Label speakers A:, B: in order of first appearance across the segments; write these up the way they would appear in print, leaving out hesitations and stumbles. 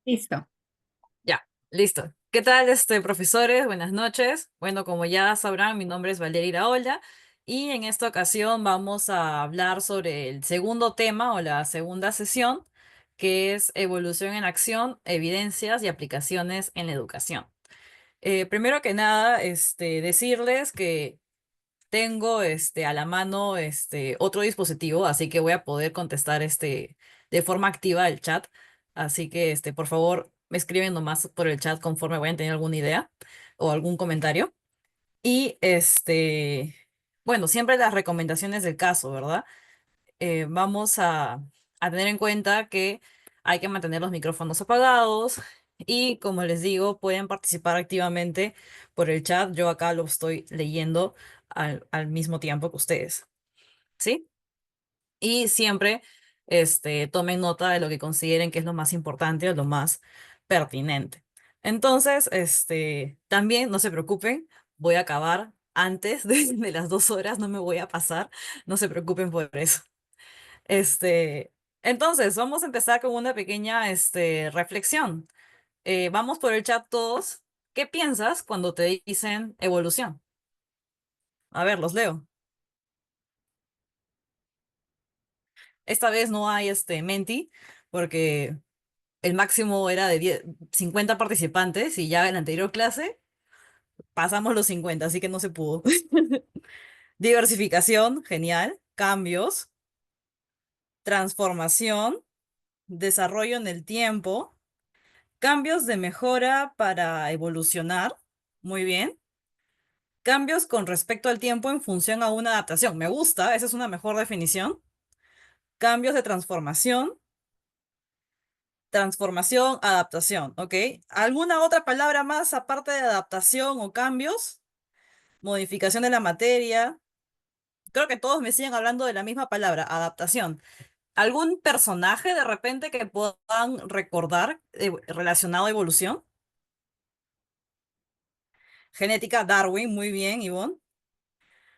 A: Listo.
B: Ya, listo. ¿Qué tal, profesores? Buenas noches. Bueno, como ya sabrán, mi nombre es Valeria Iraola y en esta ocasión vamos a hablar sobre el segundo tema o la segunda sesión, que es evolución en acción, evidencias y aplicaciones en la educación. Primero que nada, decirles que tengo a la mano otro dispositivo, así que voy a poder contestar de forma activa el chat. Así que por favor, me escriben nomás por el chat conforme vayan a tener alguna idea o algún comentario. Y bueno, siempre las recomendaciones del caso, ¿verdad? Vamos a tener en cuenta que hay que mantener los micrófonos apagados y como les digo, pueden participar activamente por el chat. Yo acá lo estoy leyendo al mismo tiempo que ustedes, ¿sí? Y siempre tomen nota de lo que consideren que es lo más importante o lo más pertinente. Entonces, también no se preocupen, voy a acabar antes de las 2 horas, no me voy a pasar, no se preocupen por eso. Este, entonces, vamos a empezar con una pequeña, reflexión. Vamos por el chat todos. ¿Qué piensas cuando te dicen evolución? A ver, los leo. Esta vez no hay menti, porque el máximo era de 50 participantes y ya en la anterior clase pasamos los 50, así que no se pudo. Diversificación, genial. Cambios, transformación, desarrollo en el tiempo. Cambios de mejora para evolucionar. Muy bien. Cambios con respecto al tiempo en función a una adaptación. Me gusta, esa es una mejor definición. Cambios de transformación. Transformación, adaptación, ¿ok? ¿Alguna otra palabra más aparte de adaptación o cambios? Modificación de la materia. Creo que todos me siguen hablando de la misma palabra, adaptación. ¿Algún personaje de repente que puedan recordar relacionado a evolución? Genética, Darwin, muy bien, Ivonne.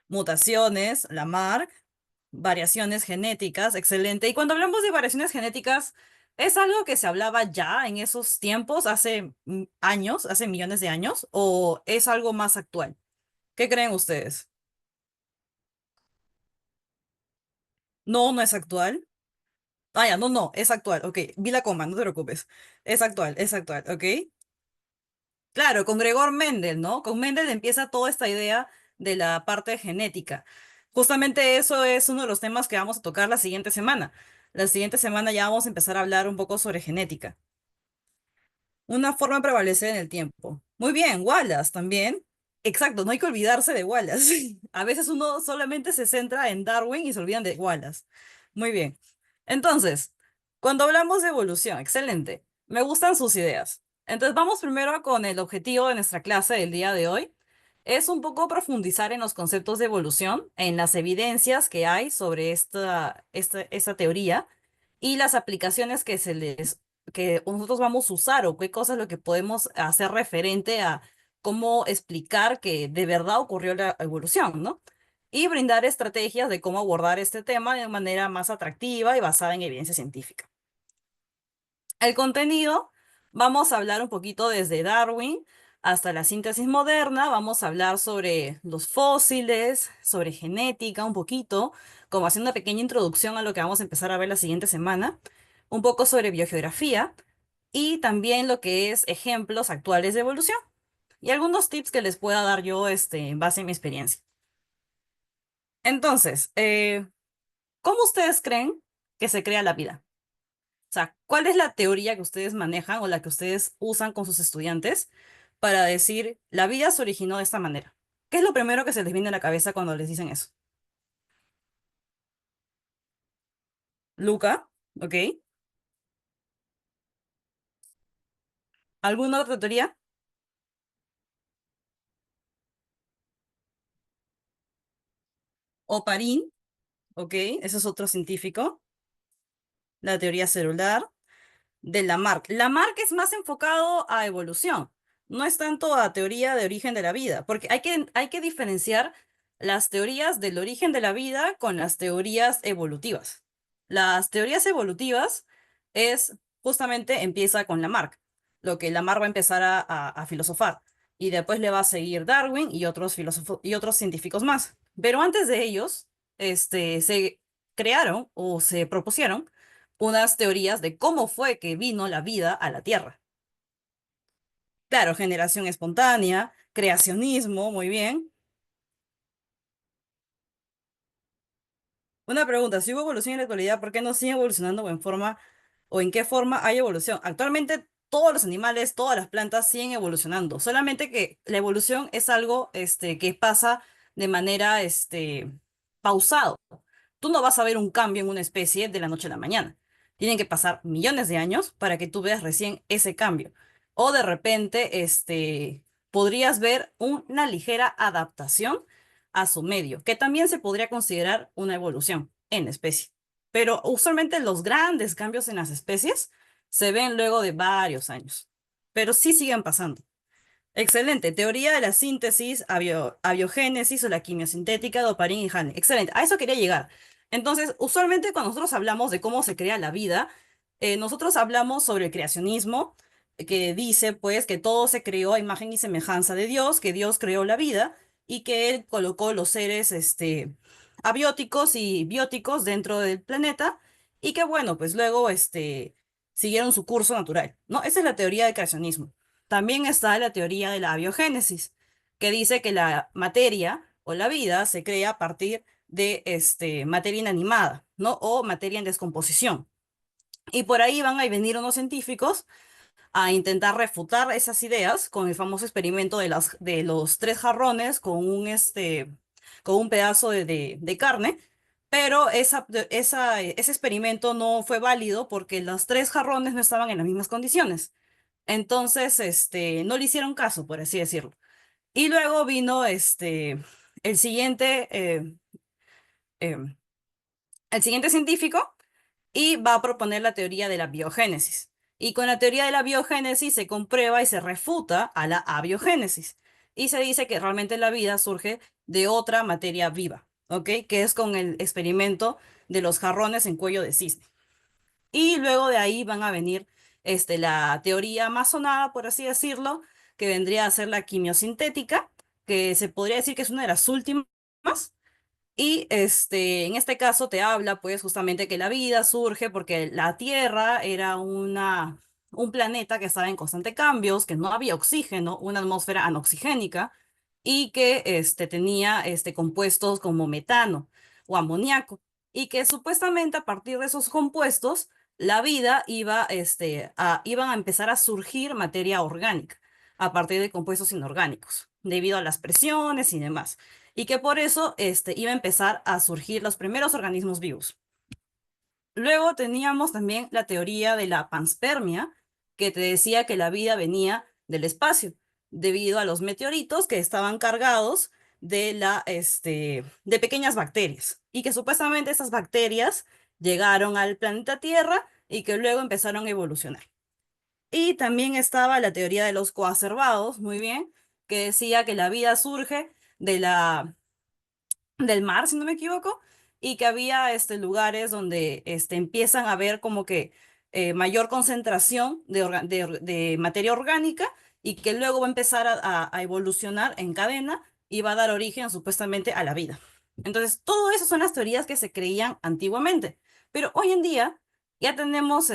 B: Mutaciones, Lamarck. Variaciones genéticas, excelente. Y cuando hablamos de variaciones genéticas, ¿es algo que se hablaba ya en esos tiempos, hace años, hace millones de años, o es algo más actual? ¿Qué creen ustedes? No, no es actual. Ah, ya, no, no, es actual. Ok, vi la coma, no te preocupes. Es actual, ok. Claro, con Gregor Mendel, ¿no? Con Mendel empieza toda esta idea de la parte genética. Justamente eso es uno de los temas que vamos a tocar la siguiente semana. La siguiente semana ya vamos a empezar a hablar un poco sobre genética. Una forma de prevalecer en el tiempo. Muy bien, Wallace también. Exacto, no hay que olvidarse de Wallace. A veces uno solamente se centra en Darwin y se olvidan de Wallace. Muy bien. Entonces, cuando hablamos de evolución, excelente. Me gustan sus ideas. Entonces, vamos primero con el objetivo de nuestra clase del día de hoy. Es un poco profundizar en los conceptos de evolución, en las evidencias que hay sobre esta teoría y las aplicaciones que nosotros vamos a usar o qué cosas es lo que podemos hacer referente a cómo explicar que de verdad ocurrió la evolución, ¿no? Y brindar estrategias de cómo abordar este tema de manera más atractiva y basada en evidencia científica. El contenido, vamos a hablar un poquito desde Darwin hasta la síntesis moderna, vamos a hablar sobre los fósiles, sobre genética un poquito, como haciendo una pequeña introducción a lo que vamos a empezar a ver la siguiente semana, un poco sobre biogeografía y también lo que es ejemplos actuales de evolución y algunos tips que les pueda dar yo en base a mi experiencia. Entonces, ¿cómo ustedes creen que se crea la vida? O sea, ¿cuál es la teoría que ustedes manejan o la que ustedes usan con sus estudiantes para decir la vida se originó de esta manera? ¿Qué es lo primero que se les viene a la cabeza cuando les dicen eso? Luca, ¿ok? ¿Alguna otra teoría? Oparin, ¿ok? Ese es otro científico. La teoría celular de Lamarck. Lamarck es más enfocado a evolución, no es tanto a teoría de origen de la vida, porque hay que diferenciar las teorías del origen de la vida con las teorías evolutivas. Las teorías evolutivas es justamente empieza con Lamarck, lo que Lamarck va a empezar a filosofar. Y después le va a seguir Darwin y otros filósofos y otros científicos más. Pero antes de ellos, se crearon o se propusieron unas teorías de cómo fue que vino la vida a la Tierra. Claro, generación espontánea, creacionismo, muy bien. Una pregunta, si hubo evolución en la actualidad, ¿por qué no sigue evolucionando o en forma o en qué forma hay evolución? Actualmente todos los animales, todas las plantas siguen evolucionando, solamente que la evolución es algo que pasa de manera pausado. Tú no vas a ver un cambio en una especie de la noche a la mañana. Tienen que pasar millones de años para que tú veas recién ese cambio. O de repente, podrías ver una ligera adaptación a su medio, que también se podría considerar una evolución en la especie. Pero usualmente los grandes cambios en las especies se ven luego de varios años, pero sí siguen pasando. Excelente. Teoría de la síntesis, abiogénesis o la quimiosintética de Oparin y Hane. Excelente. A eso quería llegar. Entonces, usualmente cuando nosotros hablamos de cómo se crea la vida, nosotros hablamos sobre el creacionismo, que dice pues que todo se creó a imagen y semejanza de Dios, que Dios creó la vida y que Él colocó los seres abióticos y bióticos dentro del planeta y que bueno, pues luego siguieron su curso natural, ¿no? Esa es la teoría del creacionismo. También está la teoría de la abiogénesis, que dice que la materia o la vida se crea a partir de materia inanimada, ¿no? O materia en descomposición. Y por ahí van a venir unos científicos a intentar refutar esas ideas con el famoso experimento de los tres jarrones con un pedazo de carne. Pero ese experimento no fue válido porque los tres jarrones no estaban en las mismas condiciones. Entonces, no le hicieron caso, por así decirlo. Y luego vino el siguiente, em, el siguiente científico y va a proponer la teoría de la biogénesis. Y con la teoría de la biogénesis se comprueba y se refuta a la abiogénesis. Y se dice que realmente la vida surge de otra materia viva, ¿ok? Que es con el experimento de los jarrones en cuello de cisne. Y luego de ahí van a venir la teoría más sonada, por así decirlo, que vendría a ser la quimiosintética, que se podría decir que es una de las últimas. Y en este caso te habla pues justamente que la vida surge porque la Tierra era un planeta que estaba en constante cambios, que no había oxígeno, una atmósfera anoxigénica y que tenía compuestos como metano o amoníaco y que supuestamente a partir de esos compuestos la vida iban a empezar a surgir materia orgánica a partir de compuestos inorgánicos debido a las presiones y demás y que por eso iba a empezar a surgir los primeros organismos vivos. Luego teníamos también la teoría de la panspermia, que te decía que la vida venía del espacio, debido a los meteoritos que estaban cargados de pequeñas bacterias, y que supuestamente esas bacterias llegaron al planeta Tierra y que luego empezaron a evolucionar. Y también estaba la teoría de los coacervados, muy bien, que decía que la vida surge del mar, si no me equivoco, y que había lugares donde empiezan a haber como que mayor concentración de materia orgánica y que luego va a empezar a evolucionar en cadena y va a dar origen supuestamente a la vida. Entonces, todo eso son las teorías que se creían antiguamente, pero hoy en día ya tenemos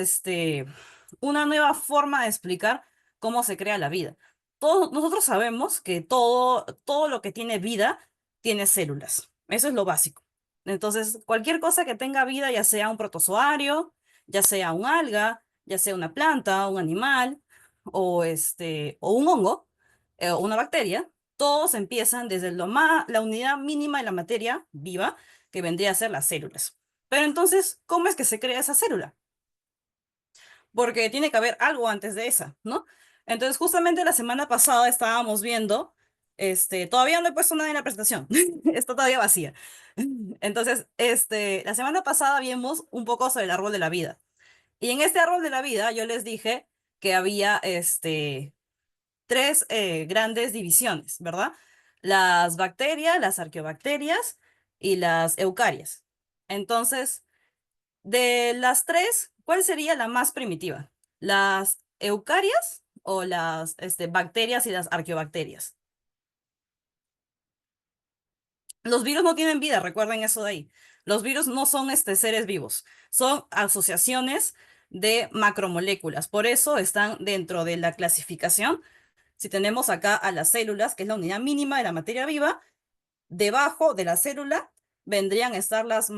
B: una nueva forma de explicar cómo se crea la vida. Nosotros sabemos que todo lo que tiene vida tiene células. Eso es lo básico. Entonces, cualquier cosa que tenga vida, ya sea un protozoario, ya sea un alga, ya sea una planta, un animal, o un hongo, o una bacteria, todos empiezan desde la unidad mínima de la materia viva, que vendría a ser las células. Pero entonces, ¿cómo es que se crea esa célula? Porque tiene que haber algo antes de esa, ¿no? Entonces, justamente la semana pasada estábamos viendo, todavía no he puesto nada en la presentación, está todavía vacía. Entonces, la semana pasada vimos un poco sobre el árbol de la vida. Y en este árbol de la vida yo les dije que había, tres grandes divisiones, ¿verdad? Las bacterias, las arqueobacterias y las eucarias. Entonces, de las tres, ¿cuál sería la más primitiva? ¿Las eucarias o las bacterias y las arqueobacterias? Los virus no tienen vida, recuerden eso de ahí. Los virus no son seres vivos, son asociaciones de macromoléculas. Por eso están dentro de la clasificación. Si tenemos acá a las células, que es la unidad mínima de la materia viva, debajo de la célula vendrían a estar las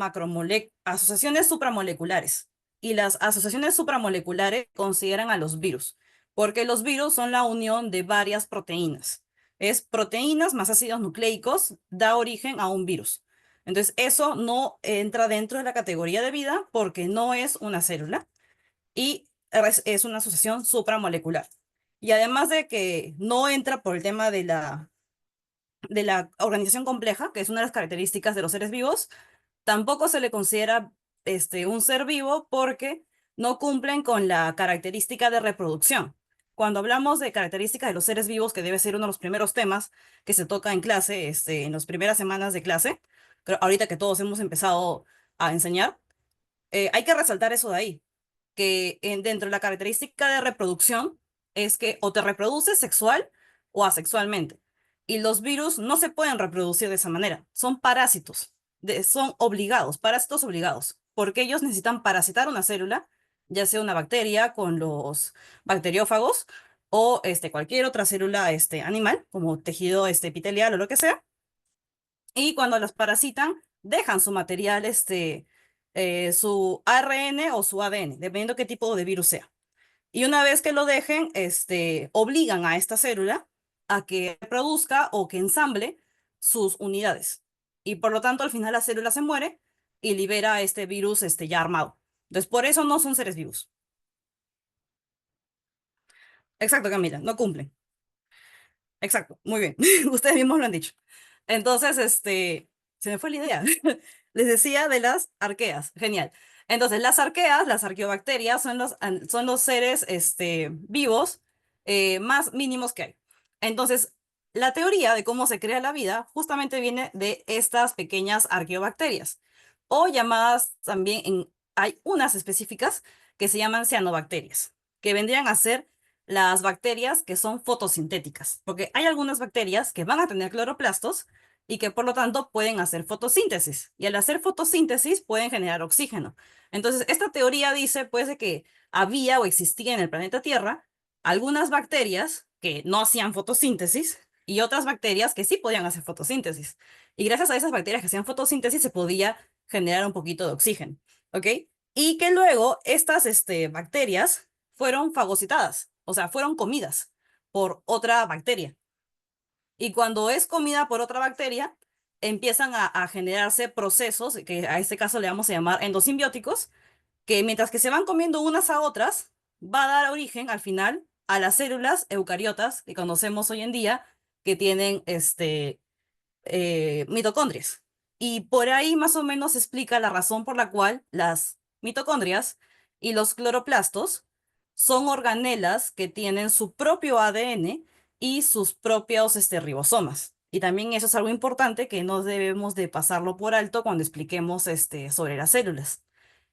B: asociaciones supramoleculares. Y las asociaciones supramoleculares consideran a los virus, porque los virus son la unión de varias proteínas. Es proteínas más ácidos nucleicos, da origen a un virus. Entonces, eso no entra dentro de la categoría de vida porque no es una célula y es una asociación supramolecular. Y además de que no entra por el tema de la organización compleja, que es una de las características de los seres vivos, tampoco se le considera un ser vivo porque no cumplen con la característica de reproducción. Cuando hablamos de características de los seres vivos, que debe ser uno de los primeros temas que se toca en clase, en las primeras semanas de clase, pero ahorita que todos hemos empezado a enseñar, hay que resaltar eso de ahí, que dentro de la característica de reproducción es que o te reproduces sexual o asexualmente. Y los virus no se pueden reproducir de esa manera. Son parásitos, son obligados, parásitos obligados, porque ellos necesitan parasitar una célula, ya sea una bacteria con los bacteriófagos o cualquier otra célula animal, como tejido epitelial o lo que sea, y cuando las parasitan, dejan su material, su ARN o su ADN, dependiendo qué tipo de virus sea. Y una vez que lo dejen, obligan a esta célula a que reproduzca o que ensamble sus unidades. Y por lo tanto, al final la célula se muere y libera este virus ya armado. Entonces, por eso no son seres vivos. Exacto, Camila, no cumplen. Exacto, muy bien. Ustedes mismos lo han dicho. Entonces, se me fue la idea. Les decía de las arqueas. Genial. Entonces, las arqueas, las arqueobacterias, son los seres vivos más mínimos que hay. Entonces, la teoría de cómo se crea la vida justamente viene de estas pequeñas arqueobacterias, o llamadas también, hay unas específicas que se llaman cianobacterias, que vendrían a ser las bacterias que son fotosintéticas, porque hay algunas bacterias que van a tener cloroplastos y que por lo tanto pueden hacer fotosíntesis, y al hacer fotosíntesis pueden generar oxígeno. Entonces, esta teoría dice pues de que había o existía en el planeta Tierra algunas bacterias que no hacían fotosíntesis y otras bacterias que sí podían hacer fotosíntesis. Y gracias a esas bacterias que hacían fotosíntesis se podía generar un poquito de oxígeno, ¿ok? Y que luego estas bacterias fueron fagocitadas, o sea, fueron comidas por otra bacteria. Y cuando es comida por otra bacteria, empiezan a generarse procesos, que a este caso le vamos a llamar endosimbióticos, que mientras que se van comiendo unas a otras, va a dar origen al final a las células eucariotas que conocemos hoy en día, que tienen mitocondrias. Y por ahí más o menos se explica la razón por la cual las mitocondrias y los cloroplastos son organelas que tienen su propio ADN y sus propios ribosomas. Y también eso es algo importante que no debemos de pasarlo por alto cuando expliquemos sobre las células,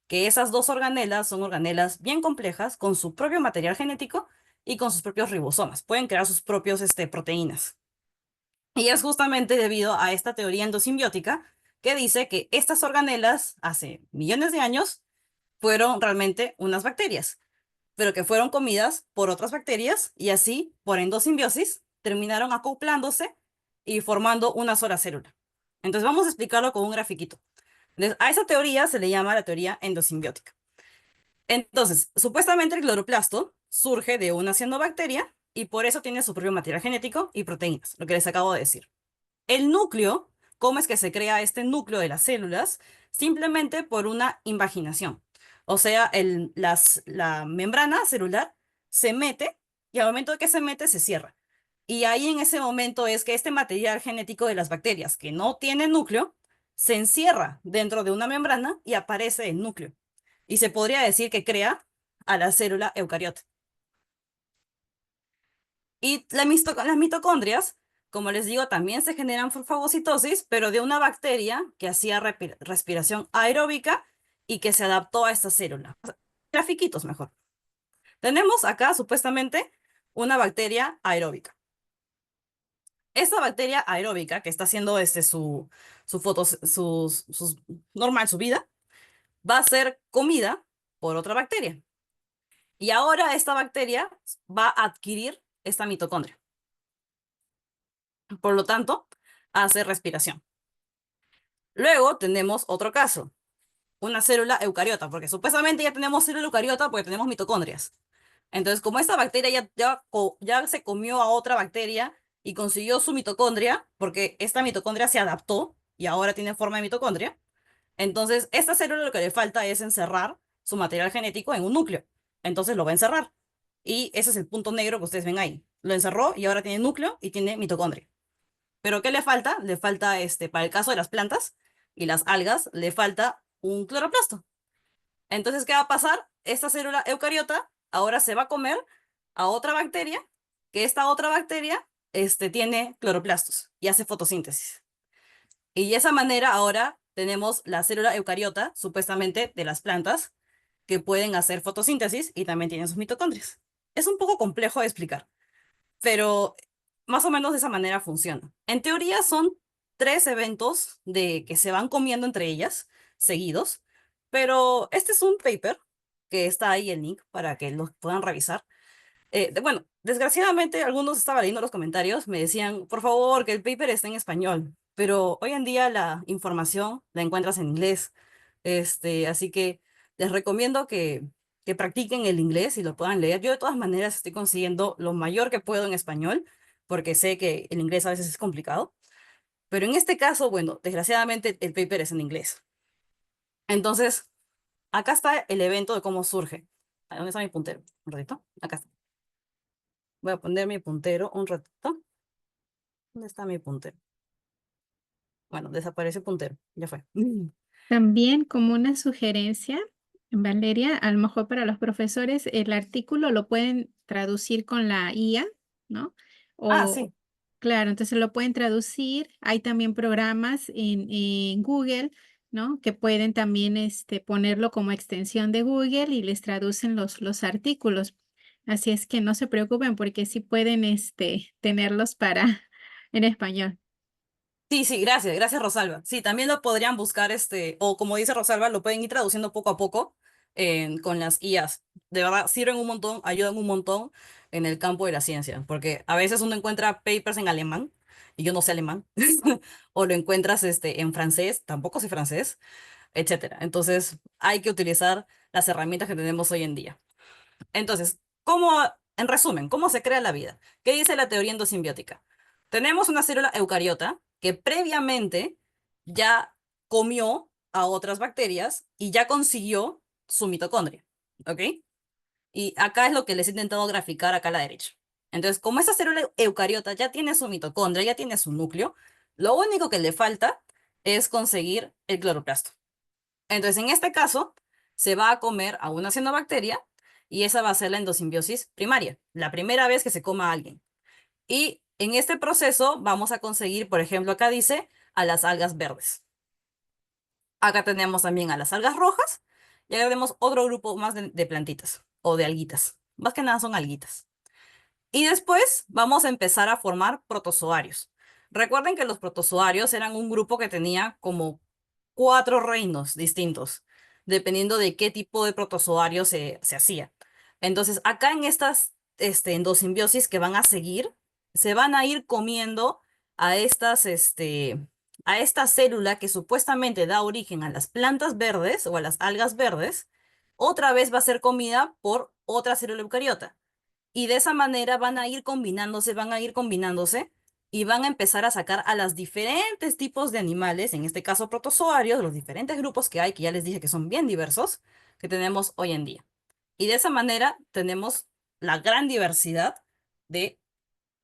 B: que esas dos organelas son organelas bien complejas con su propio material genético y con sus propios ribosomas. Pueden crear sus propios proteínas. Y es justamente debido a esta teoría endosimbiótica que dice que estas organelas hace millones de años fueron realmente unas bacterias, pero que fueron comidas por otras bacterias y así, por endosimbiosis, terminaron acoplándose y formando una sola célula. Entonces vamos a explicarlo con un grafiquito. Entonces, a esa teoría se le llama la teoría endosimbiótica. Entonces, supuestamente el cloroplasto surge de una cianobacteria y por eso tiene su propio material genético y proteínas, lo que les acabo de decir. El núcleo, ¿cómo es que se crea este núcleo de las células? Simplemente por una invaginación. O sea, la membrana celular se mete y al momento de que se mete se cierra. Y ahí en ese momento es que este material genético de las bacterias que no tiene núcleo se encierra dentro de una membrana y aparece el núcleo. Y se podría decir que crea a la célula eucariota. Y las mitocondrias, como les digo, también se generan por fagocitosis, pero de una bacteria que hacía respiración aeróbica y que se adaptó a esta célula. Grafiquitos mejor. Tenemos acá supuestamente una bacteria aeróbica. Esta bacteria aeróbica que está haciendo su fotos, normal, su vida, va a ser comida por otra bacteria. Y ahora esta bacteria va a adquirir esta mitocondria. Por lo tanto, hace respiración. Luego tenemos otro caso, una célula eucariota, porque supuestamente ya tenemos célula eucariota porque tenemos mitocondrias. Entonces, como esta bacteria ya se comió a otra bacteria y consiguió su mitocondria, porque esta mitocondria se adaptó y ahora tiene forma de mitocondria, entonces esta célula lo que le falta es encerrar su material genético en un núcleo. Entonces lo va a encerrar. Y ese es el punto negro que ustedes ven ahí. Lo encerró y ahora tiene núcleo y tiene mitocondria. Pero ¿qué le falta? Le falta, para el caso de las plantas y las algas, le falta un cloroplasto. Entonces, ¿qué va a pasar? Esta célula eucariota ahora se va a comer a otra bacteria, que esta otra bacteria, tiene cloroplastos y hace fotosíntesis. Y de esa manera ahora tenemos la célula eucariota, supuestamente de las plantas, que pueden hacer fotosíntesis y también tienen sus mitocondrias. Es un poco complejo de explicar, pero más o menos de esa manera funciona. En teoría son tres eventos de que se van comiendo entre ellas, seguidos, pero este es un paper que está ahí el link para que lo puedan revisar. Bueno, desgraciadamente algunos estaba leyendo los comentarios, me decían, por favor, que el paper esté en español, pero hoy en día la información la encuentras en inglés, así que les recomiendo que practiquen el inglés y lo puedan leer. Yo de todas maneras estoy consiguiendo lo mayor que puedo en español, porque sé que el inglés a veces es complicado, pero en este caso, bueno, desgraciadamente el paper es en inglés. Entonces, acá está el evento de cómo surge. ¿Dónde está mi puntero? Un ratito. Acá está. Voy a poner mi puntero un ratito. ¿Dónde está mi puntero? Bueno, desaparece el puntero. Ya fue.
A: También como una sugerencia, Valeria, a lo mejor para los profesores, el artículo lo pueden traducir con la IA, ¿no?
B: Ah,
A: O,
B: sí.
A: claro, entonces lo pueden traducir. Hay también programas en Google, ¿no? Que pueden también ponerlo como extensión de Google y les traducen los artículos. Así es que no se preocupen porque sí pueden tenerlos para en español.
B: Sí, sí, gracias, gracias Rosalba. Sí, también lo podrían buscar, o como dice Rosalba, lo pueden ir traduciendo poco a poco con las IAs. De verdad, sirven un montón, ayudan un montón en el campo de la ciencia, porque a veces uno encuentra papers en alemán y yo no sé alemán, o lo encuentras en francés, tampoco sé francés, etcétera. Entonces, hay que utilizar las herramientas que tenemos hoy en día. Entonces, en resumen, ¿cómo se crea la vida? ¿Qué dice la teoría endosimbiótica? Tenemos una célula eucariota que previamente ya comió a otras bacterias y ya consiguió su mitocondria, ¿ok? Y acá es lo que les he intentado graficar acá a la derecha. Entonces, como esta célula eucariota ya tiene su mitocondria, ya tiene su núcleo, lo único que le falta es conseguir el cloroplasto. Entonces, en este caso, se va a comer a una cianobacteria y esa va a ser la endosimbiosis primaria, la primera vez que se coma a alguien. Y en este proceso vamos a conseguir, por ejemplo, acá dice, a las algas verdes. Acá tenemos también a las algas rojas y acá tenemos otro grupo más de plantitas o de alguitas. Más que nada son alguitas. Y después vamos a empezar a formar protozoarios. Recuerden que los protozoarios eran un grupo que tenía como cuatro reinos distintos, dependiendo de qué tipo de protozoario se hacía. Entonces, acá en estas endosimbiosis que van a seguir, se van a ir comiendo a a esta célula que supuestamente da origen a las plantas verdes o a las algas verdes, otra vez va a ser comida por otra célula eucariota. Y de esa manera van a ir combinándose y van a empezar a sacar a los diferentes tipos de animales, en este caso protozoarios, los diferentes grupos que hay, que ya les dije que son bien diversos, que tenemos hoy en día. Y de esa manera tenemos la gran diversidad de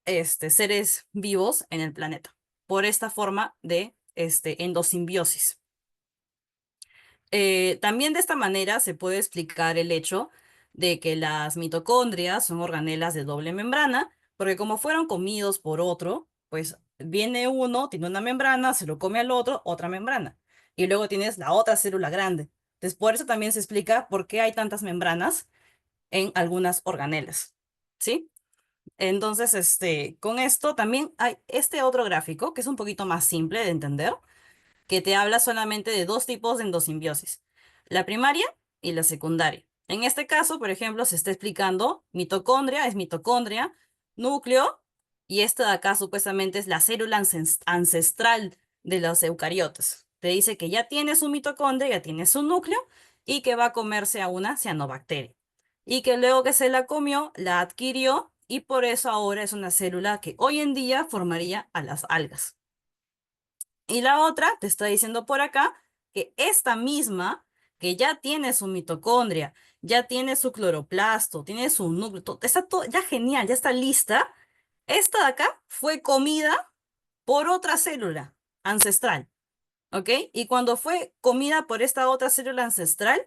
B: seres vivos en el planeta, por esta forma de endosimbiosis. También de esta manera se puede explicar el hecho de que las mitocondrias son organelas de doble membrana, porque como fueron comidos por otro, pues viene uno, tiene una membrana, se lo come al otro, otra membrana, y luego tienes la otra célula grande. Entonces, por eso también se explica por qué hay tantas membranas en algunas organelas, ¿sí? Entonces, con esto también hay este otro gráfico que es un poquito más simple de entender, que te habla solamente de dos tipos de endosimbiosis, la primaria y la secundaria. En este caso, por ejemplo, se está explicando mitocondria, es mitocondria, núcleo, y esta de acá supuestamente es la célula ancestral de los eucariotas. Te dice que ya tiene su mitocondria, ya tiene su núcleo, y que va a comerse a una cianobacteria. Y que luego que se la comió, la adquirió, y por eso ahora es una célula que hoy en día formaría a las algas. Y la otra te está diciendo por acá que esta misma, que ya tiene su mitocondria, ya tiene su cloroplasto, tiene su núcleo, está todo, ya genial, ya está lista. Esta de acá fue comida por otra célula ancestral, ¿ok? Y cuando fue comida por esta otra célula ancestral,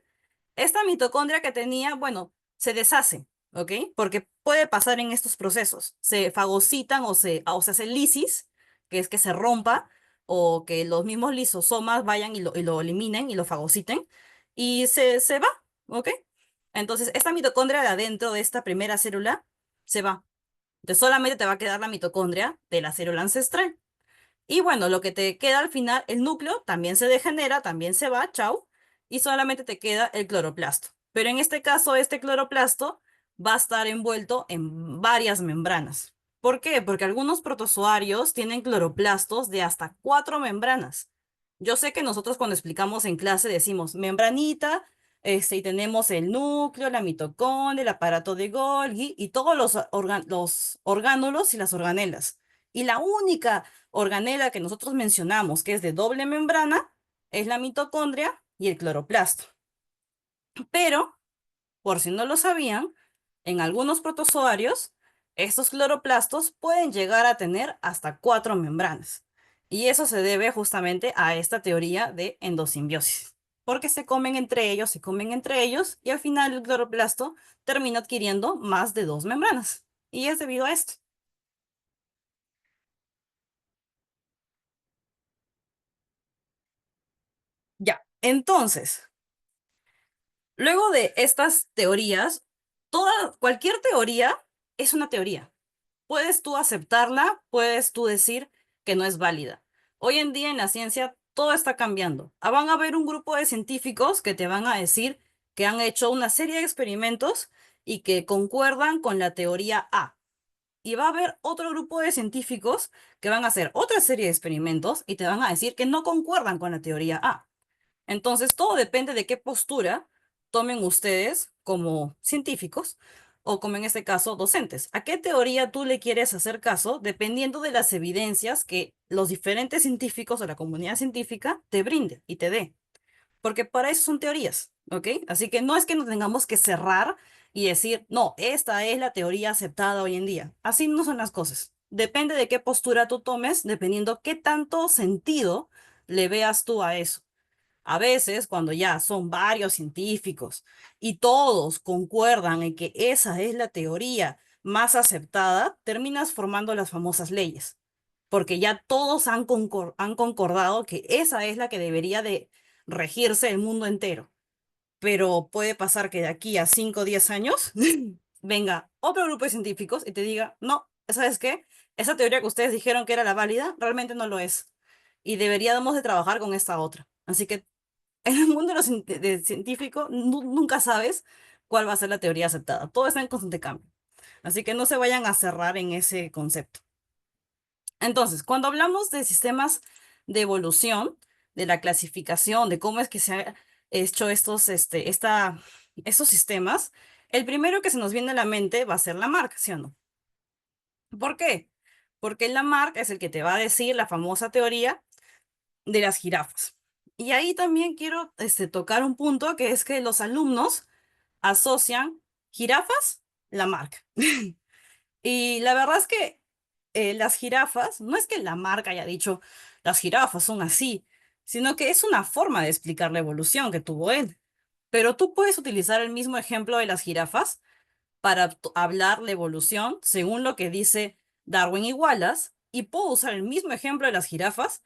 B: esta mitocondria que tenía, bueno, se deshace, ¿ok? Porque puede pasar en estos procesos. Se fagocitan o se hace lisis, que es que se rompa, o que los mismos lisosomas vayan y lo eliminen y lo fagociten, y se va, ¿ok? Entonces, esta mitocondria de adentro de esta primera célula se va. Entonces, solamente te va a quedar la mitocondria de la célula ancestral. Y bueno, lo que te queda al final, el núcleo también se degenera, también se va, chau, y solamente te queda el cloroplasto. Pero en este caso, este cloroplasto va a estar envuelto en varias membranas. ¿Por qué? Porque algunos protozoarios tienen cloroplastos de hasta 4 membranas. Yo sé que nosotros cuando explicamos en clase decimos membranita, y tenemos el núcleo, la mitocondria, el aparato de Golgi y todos los orgánulos y las organelas. Y la única organela que nosotros mencionamos, que es de doble membrana, es la mitocondria y el cloroplasto. Pero, por si no lo sabían, en algunos protozoarios, estos cloroplastos pueden llegar a tener hasta 4 membranas. Y eso se debe justamente a esta teoría de endosimbiosis. Porque se comen entre ellos, y al final el cloroplasto termina adquiriendo más de 2 membranas. Y es debido a esto. Ya, entonces, luego de estas teorías, cualquier teoría es una teoría. Puedes tú aceptarla, puedes tú decir que no es válida. Hoy en día en la ciencia todo está cambiando. Van a haber un grupo de científicos que te van a decir que han hecho una serie de experimentos y que concuerdan con la teoría A. Y va a haber otro grupo de científicos que van a hacer otra serie de experimentos y te van a decir que no concuerdan con la teoría A. Entonces, todo depende de qué postura tomen ustedes como científicos o como en este caso docentes. ¿A qué teoría tú le quieres hacer caso dependiendo de las evidencias que los diferentes científicos o la comunidad científica te brinden y te dé? Porque para eso son teorías, ¿ok? Así que no es que nos tengamos que cerrar y decir, no, esta es la teoría aceptada hoy en día. Así no son las cosas. Depende de qué postura tú tomes, dependiendo qué tanto sentido le veas tú a eso. A veces, cuando ya son varios científicos y todos concuerdan en que esa es la teoría más aceptada, terminas formando las famosas leyes, porque ya todos han concordado que esa es la que debería de regirse el mundo entero. Pero puede pasar que de aquí a 5 o 10 años venga otro grupo de científicos y te diga, no, ¿sabes qué? Esa teoría que ustedes dijeron que era la válida, realmente no lo es. Y deberíamos de trabajar con esta otra. Así que en el mundo de científico nunca sabes cuál va a ser la teoría aceptada. Todo está en constante cambio. Así que no se vayan a cerrar en ese concepto. Entonces, cuando hablamos de sistemas de evolución, de la clasificación, de cómo es que se han hecho estos sistemas, el primero que se nos viene a la mente va a ser Lamarck, ¿sí o no? ¿Por qué? Porque Lamarck es el que te va a decir la famosa teoría de las jirafas. Y ahí también quiero tocar un punto que es que los alumnos asocian jirafas, Lamarck. Y la verdad es que las jirafas, no es que Lamarck haya dicho las jirafas son así, sino que es una forma de explicar la evolución que tuvo él. Pero tú puedes utilizar el mismo ejemplo de las jirafas para hablar la evolución según lo que dice Darwin y Wallace, y puedo usar el mismo ejemplo de las jirafas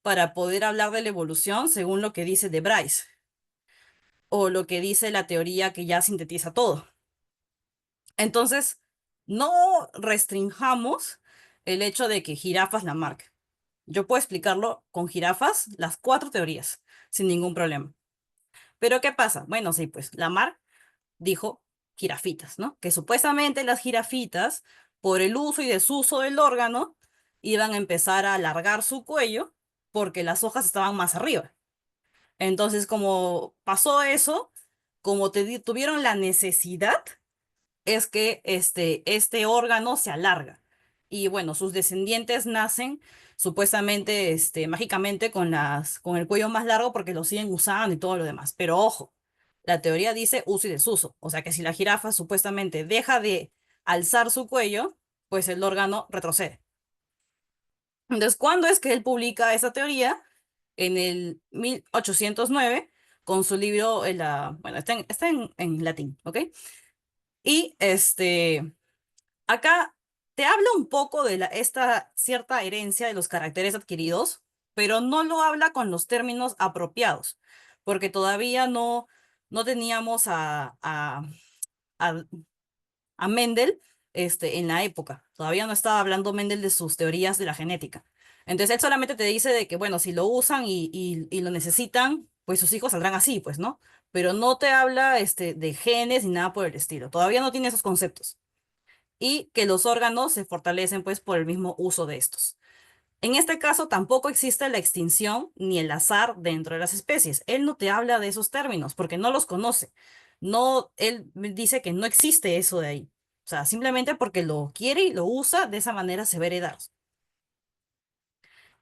B: para poder hablar de la evolución según lo que dice de Bryce o lo que dice la teoría que ya sintetiza todo. Entonces, no restringamos el hecho de que jirafas la marca. Yo puedo explicarlo con jirafas, las cuatro teorías, sin ningún problema. Pero ¿qué pasa? Bueno, sí, pues Lamarck dijo jirafitas, ¿no? Que supuestamente las jirafitas, por el uso y desuso del órgano, iban a empezar a alargar su cuello porque las hojas estaban más arriba. Entonces, como pasó eso, como tuvieron la necesidad, es que este órgano se alarga. Y bueno, sus descendientes nacen supuestamente, mágicamente con el cuello más largo porque lo siguen usando y todo lo demás. Pero ojo, la teoría dice uso y desuso. O sea que si la jirafa supuestamente deja de alzar su cuello, pues el órgano retrocede. Entonces, ¿cuándo es que él publica esa teoría? En el 1809 con su libro, bueno, está en latín, ¿ok? Y acá te habla un poco de esta cierta herencia de los caracteres adquiridos, pero no lo habla con los términos apropiados, porque todavía no teníamos a, a Mendel en la época. Todavía no estaba hablando Mendel de sus teorías de la genética. Entonces él solamente te dice de que, bueno, si lo usan y lo necesitan, pues sus hijos saldrán así, pues, ¿no? Pero no te habla de genes ni nada por el estilo. Todavía no tiene esos conceptos y que los órganos se fortalecen pues por el mismo uso de estos. En este caso tampoco existe la extinción ni el azar dentro de las especies. Él no te habla de esos términos porque no los conoce. No, él dice que no existe eso de ahí. O sea, simplemente porque lo quiere y lo usa, de esa manera se ve heredado.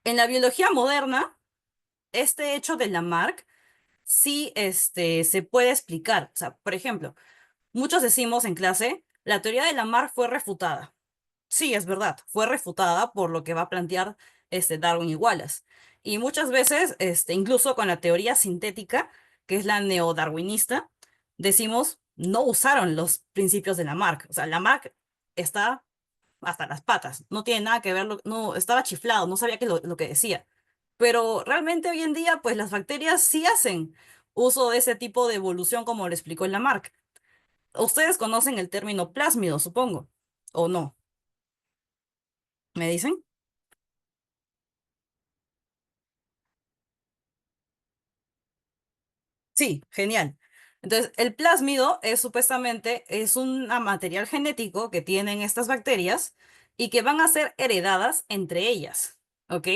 B: En la biología moderna, este hecho de Lamarck sí se puede explicar. O sea, por ejemplo, muchos decimos en clase, la teoría de Lamarck fue refutada. Sí, es verdad, fue refutada por lo que va a plantear Darwin y Wallace. Y muchas veces, incluso con la teoría sintética, que es la neodarwinista, decimos, no usaron los principios de Lamarck. O sea, Lamarck está hasta las patas, no tiene nada que ver, no, estaba chiflado, no sabía lo que decía. Pero realmente hoy en día, pues las bacterias sí hacen uso de ese tipo de evolución como lo explicó en Lamarck. Ustedes conocen el término plásmido, supongo, ¿o no? ¿Me dicen? Sí, genial. Entonces, el plásmido es un material genético que tienen estas bacterias y que van a ser heredadas entre ellas, ¿ok?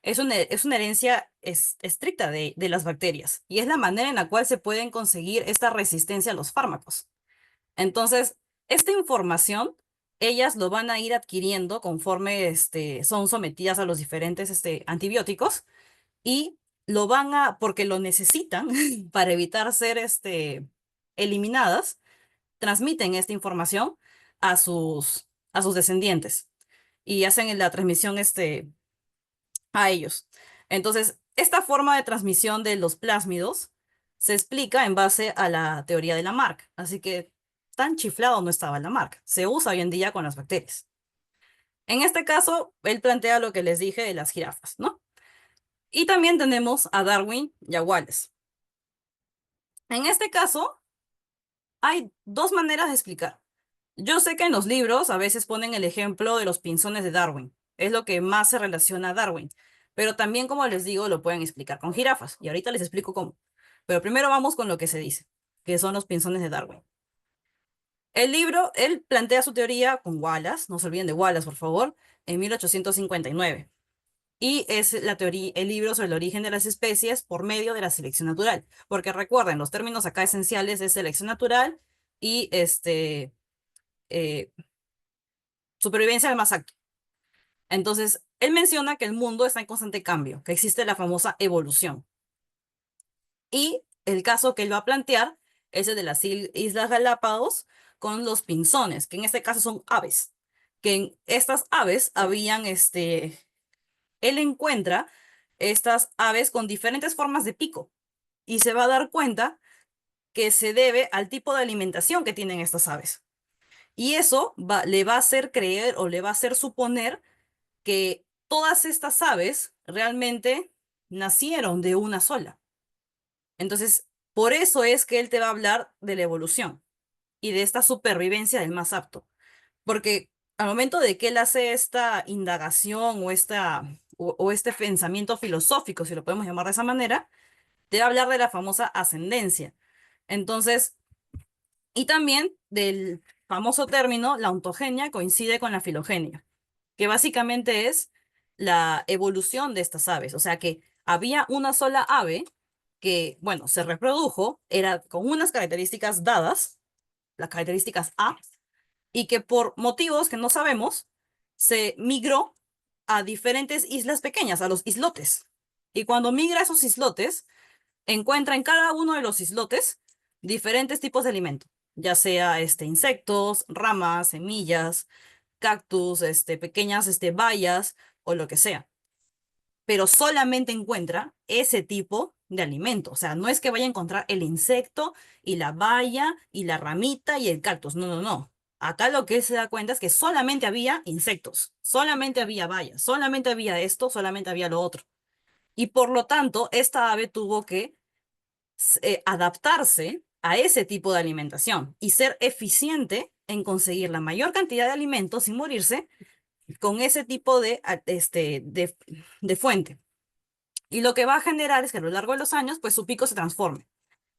B: Es una herencia estricta de las bacterias y es la manera en la cual se pueden conseguir esta resistencia a los fármacos. Entonces, esta información, ellas lo van a ir adquiriendo conforme son sometidas a los diferentes antibióticos y porque lo necesitan para evitar ser eliminadas, transmiten esta información a sus descendientes y hacen la transmisión a ellos. Entonces, esta forma de transmisión de los plásmidos se explica en base a la teoría de Lamarck. Así que tan chiflado no estaba Lamarck. Se usa hoy en día con las bacterias. En este caso, él plantea lo que les dije de las jirafas, ¿no? Y también tenemos a Darwin y a Wallace. En este caso, hay dos maneras de explicar. Yo sé que en los libros a veces ponen el ejemplo de los pinzones de Darwin. Es lo que más se relaciona a Darwin. Pero también, como les digo, lo pueden explicar con jirafas. Y ahorita les explico cómo. Pero primero vamos con lo que se dice, que son los pinzones de Darwin. El libro, él plantea su teoría con Wallace, no se olviden de Wallace, por favor, en 1859. Y es la teoría, el libro sobre el origen de las especies por medio de la selección natural. Porque recuerden, los términos acá esenciales es selección natural y eh, supervivencia del más apto. Entonces, él menciona que el mundo está en constante cambio, que existe la famosa evolución. Y el caso que él va a plantear es el de las Islas Galápagos con los pinzones, que en este caso son aves. Que en estas aves él encuentra estas aves con diferentes formas de pico y se va a dar cuenta que se debe al tipo de alimentación que tienen estas aves. Y eso le va a hacer creer o le va a hacer suponer que todas estas aves realmente nacieron de una sola. Entonces, por eso es que él te va a hablar de la evolución. y de esta supervivencia del más apto. Porque al momento de que él hace esta indagación o este pensamiento filosófico, si lo podemos llamar de esa manera, debe hablar de la famosa ascendencia. Entonces, y también del famoso término, la ontogenia coincide con la filogenia, que básicamente es la evolución de estas aves. O sea que había una sola ave que, bueno, se reprodujo, era con unas características dadas, las características A, y que por motivos que no sabemos, se migró a diferentes islas pequeñas, a los islotes. Y cuando migra a esos islotes, encuentra en cada uno de los islotes diferentes tipos de alimento, ya sea insectos, ramas, semillas, cactus, pequeñas bayas o lo que sea. Pero solamente encuentra ese tipo de alimento. O sea, no es que vaya a encontrar el insecto y la baya y la ramita y el cactus. No, no, no. Acá lo que él se da cuenta es que solamente había insectos, solamente había bayas, solamente había esto, solamente había lo otro. Y por lo tanto, esta ave tuvo que adaptarse a ese tipo de alimentación y ser eficiente en conseguir la mayor cantidad de alimentos sin morirse con ese tipo de fuente. Y lo que va a generar es que a lo largo de los años, pues su pico se transforme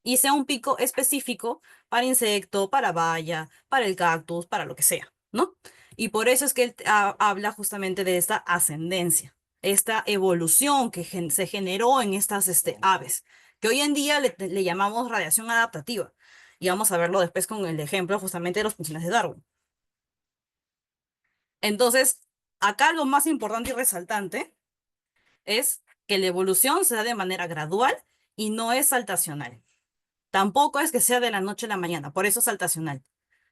B: y sea un pico específico para insecto, para baya, para el cactus, para lo que sea, ¿no? Y por eso es que él habla justamente de esta ascendencia, esta evolución que se generó en estas aves, que hoy en día le llamamos radiación adaptativa. Y vamos a verlo después con el ejemplo justamente de los pinceles de Darwin. Entonces, acá lo más importante y resaltante es que la evolución se da de manera gradual y no es saltacional. Tampoco es que sea de la noche a la mañana, por eso es saltacional.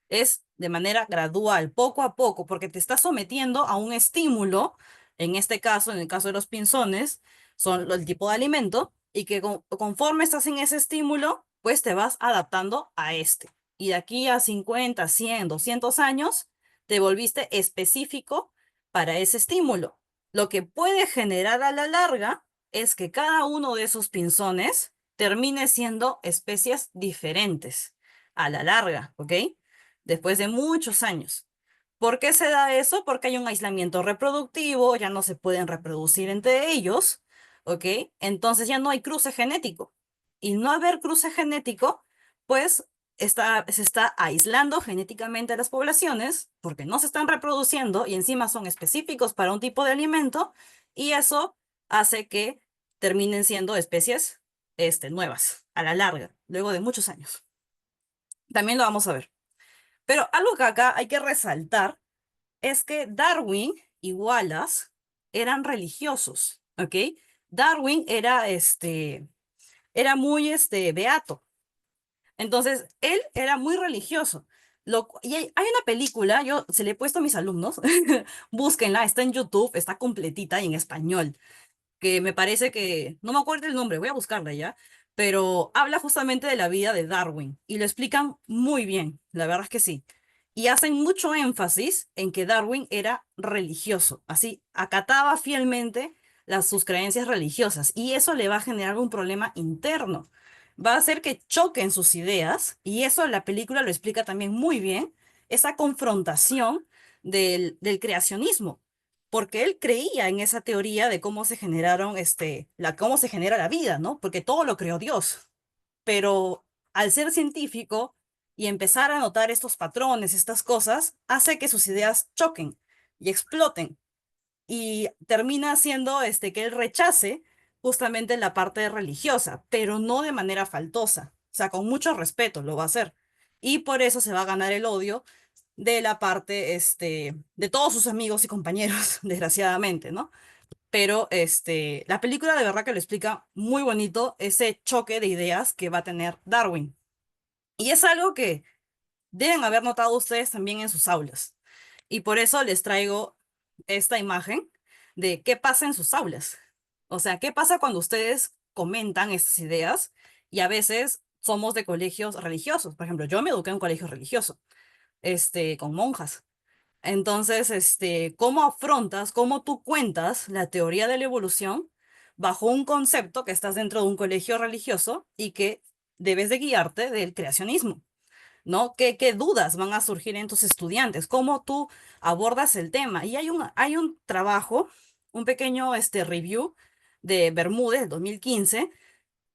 B: Es de manera gradual, poco a poco, porque te estás sometiendo a un estímulo, en este caso, en el caso de los pinzones, son el tipo de alimento, y que conforme estás en ese estímulo, pues te vas adaptando a este. Y de aquí a 50, 100, 200 años, te volviste específico para ese estímulo. Lo que puede generar a la larga es que cada uno de esos pinzones termine siendo especies diferentes a la larga, ¿ok? Después de muchos años. ¿Por qué se da eso? Porque hay un aislamiento reproductivo, ya no se pueden reproducir entre ellos, ¿ok? Entonces ya no hay cruce genético. Y no haber cruce genético, pues se está aislando genéticamente a las poblaciones porque no se están reproduciendo y encima son específicos para un tipo de alimento y eso hace que terminen siendo especies nuevas a la larga, luego de muchos años. También lo vamos a ver. Pero algo que acá hay que resaltar es que Darwin y Wallace eran religiosos, ¿ok? Darwin era muy beato. Entonces, él era muy religioso. Y hay una película, yo se le he puesto a mis alumnos, búsquenla, está en YouTube, está completita y en español que me parece que, no me acuerdo el nombre, voy a buscarla ya, pero habla justamente de la vida de Darwin y lo explican muy bien, la verdad es que sí. Y hacen mucho énfasis en que Darwin era religioso, así acataba fielmente sus creencias religiosas y eso le va a generar un problema interno. Va a hacer que choquen sus ideas y eso la película lo explica también muy bien, esa confrontación del creacionismo porque él creía en esa teoría de cómo se generaron, cómo se genera la vida, ¿no? Porque todo lo creó Dios. Pero al ser científico y empezar a notar estos patrones, estas cosas, hace que sus ideas choquen y exploten. Y termina haciendo que él rechace justamente la parte religiosa, pero no de manera faltosa. O sea, con mucho respeto lo va a hacer. Y por eso se va a ganar el odio de la parte, de todos sus amigos y compañeros, desgraciadamente, ¿no? Pero, la película de verdad que lo explica muy bonito ese choque de ideas que va a tener Darwin. Y es algo que deben haber notado ustedes también en sus aulas. Y por eso les traigo esta imagen de qué pasa en sus aulas. O sea, qué pasa cuando ustedes comentan estas ideas y a veces somos de colegios religiosos. Por ejemplo, yo me eduqué en un colegio religioso, con monjas. Entonces, ¿cómo afrontas, cómo tú cuentas la teoría de la evolución bajo un concepto que estás dentro de un colegio religioso y que debes de guiarte del creacionismo? ¿no? ¿Qué dudas van a surgir en tus estudiantes? ¿Cómo tú abordas el tema? Y hay un trabajo, un pequeño review de Bermúdez del 2015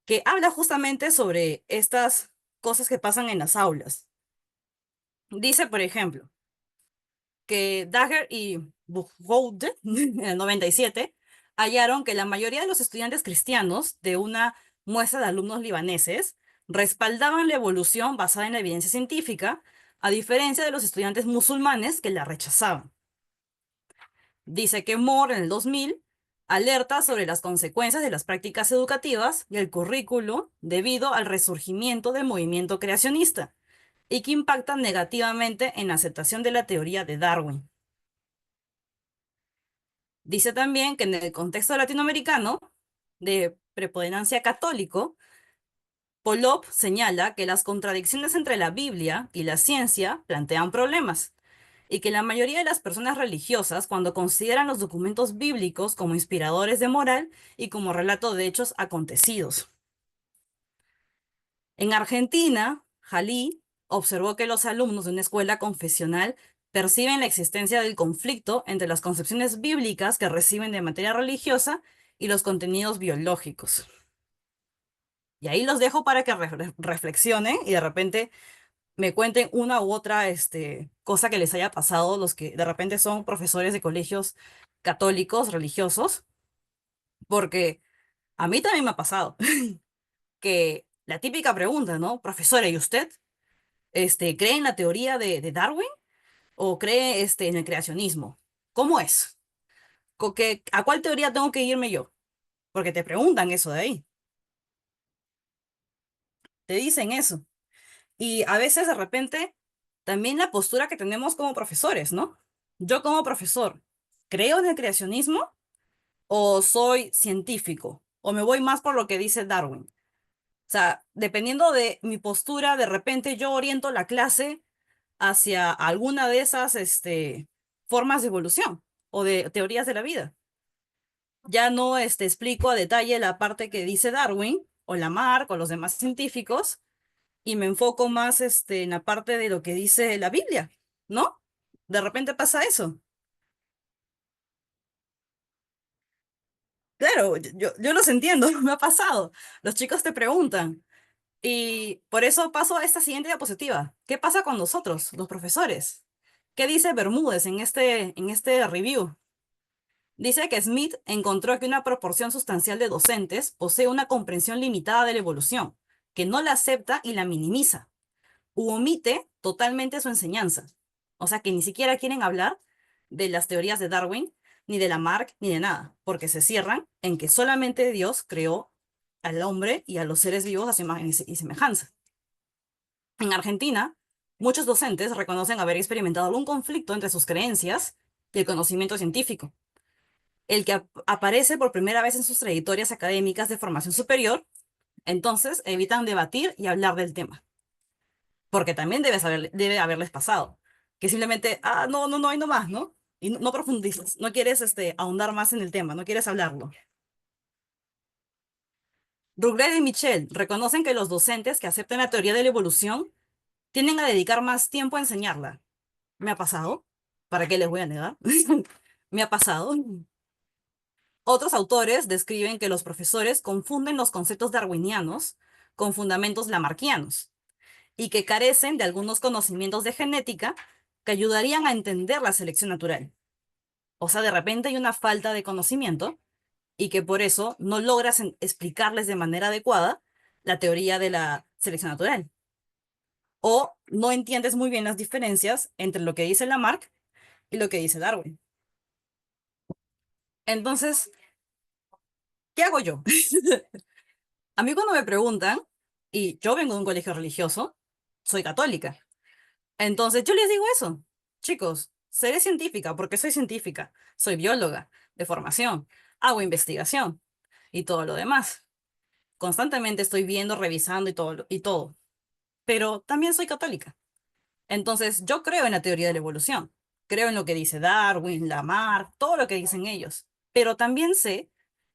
B: que habla justamente sobre estas cosas que pasan en las aulas. Dice, por ejemplo, que Dagger y Buchholz en el 97 hallaron que la mayoría de los estudiantes cristianos de una muestra de alumnos libaneses respaldaban la evolución basada en la evidencia científica, a diferencia de los estudiantes musulmanes que la rechazaban. Dice que Moore en el 2000 alerta sobre las consecuencias de las prácticas educativas y el currículo debido al resurgimiento del movimiento creacionista y que impactan negativamente en la aceptación de la teoría de Darwin. Dice también que en el contexto latinoamericano de preponderancia católico, Polop señala que las contradicciones entre la Biblia y la ciencia plantean problemas y que la mayoría de las personas religiosas, cuando consideran los documentos bíblicos como inspiradores de moral y como relato de hechos acontecidos. En Argentina, Jalí observó que los alumnos de una escuela confesional perciben la existencia del conflicto entre las concepciones bíblicas que reciben de materia religiosa y los contenidos biológicos. Y ahí los dejo para que reflexionen y de repente me cuenten una u otra cosa que les haya pasado, los que de repente son profesores de colegios católicos, religiosos, porque a mí también me ha pasado que la típica pregunta, ¿no? Profesora, ¿y usted cree en la teoría de Darwin o cree en el creacionismo? ¿Cómo es? ¿A cuál teoría tengo que irme yo? Porque te preguntan eso de ahí, te dicen eso. Y a veces de repente también la postura que tenemos como profesores, ¿no? Yo como profesor, ¿creo en el creacionismo o soy científico? ¿O me voy más por lo que dice Darwin? O sea, dependiendo de mi postura, de repente yo oriento la clase hacia alguna de esas formas de evolución o de teorías de la vida. Ya no explico a detalle la parte que dice Darwin o Lamarck o los demás científicos y me enfoco más en la parte de lo que dice la Biblia, ¿no? De repente pasa eso. Claro, yo los entiendo, me ha pasado. Los chicos te preguntan. Y por eso paso a esta siguiente diapositiva. ¿Qué pasa con nosotros, los profesores? ¿Qué dice Bermúdez en este review? Dice que Smith encontró que una proporción sustancial de docentes posee una comprensión limitada de la evolución, que no la acepta y la minimiza, u omite totalmente su enseñanza. O sea que ni siquiera quieren hablar de las teorías de Darwin, ni de Lamarck, ni de nada, porque se cierran en que solamente Dios creó al hombre y a los seres vivos a su imagen y semejanza. En Argentina, muchos docentes reconocen haber experimentado algún conflicto entre sus creencias y el conocimiento científico, el que aparece por primera vez en sus trayectorias académicas de formación superior, entonces evitan debatir y hablar del tema, porque también debe haberles pasado, que simplemente, no, no, no, hay no más, ¿no? Y no profundizas, no quieres ahondar más en el tema, no quieres hablarlo. Ruglet y Michel reconocen que los docentes que aceptan la teoría de la evolución tienden a dedicar más tiempo a enseñarla. ¿Me ha pasado? ¿Para qué les voy a negar? Me ha pasado. Otros autores describen que los profesores confunden los conceptos darwinianos con fundamentos lamarckianos y que carecen de algunos conocimientos de genética que ayudarían a entender la selección natural. O sea, de repente hay una falta de conocimiento y que por eso no logras explicarles de manera adecuada la teoría de la selección natural. O no entiendes muy bien las diferencias entre lo que dice Lamarck y lo que dice Darwin. Entonces, ¿qué hago yo? A mí cuando me preguntan, y yo vengo de un colegio religioso, soy católica. Entonces yo les digo eso, chicos, seré científica porque soy científica, soy bióloga de formación, hago investigación y todo lo demás. Constantemente estoy viendo, revisando y todo, y todo. Pero también soy católica. Entonces yo creo en la teoría de la evolución, creo en lo que dice Darwin, Lamarck, todo lo que dicen ellos. Pero también sé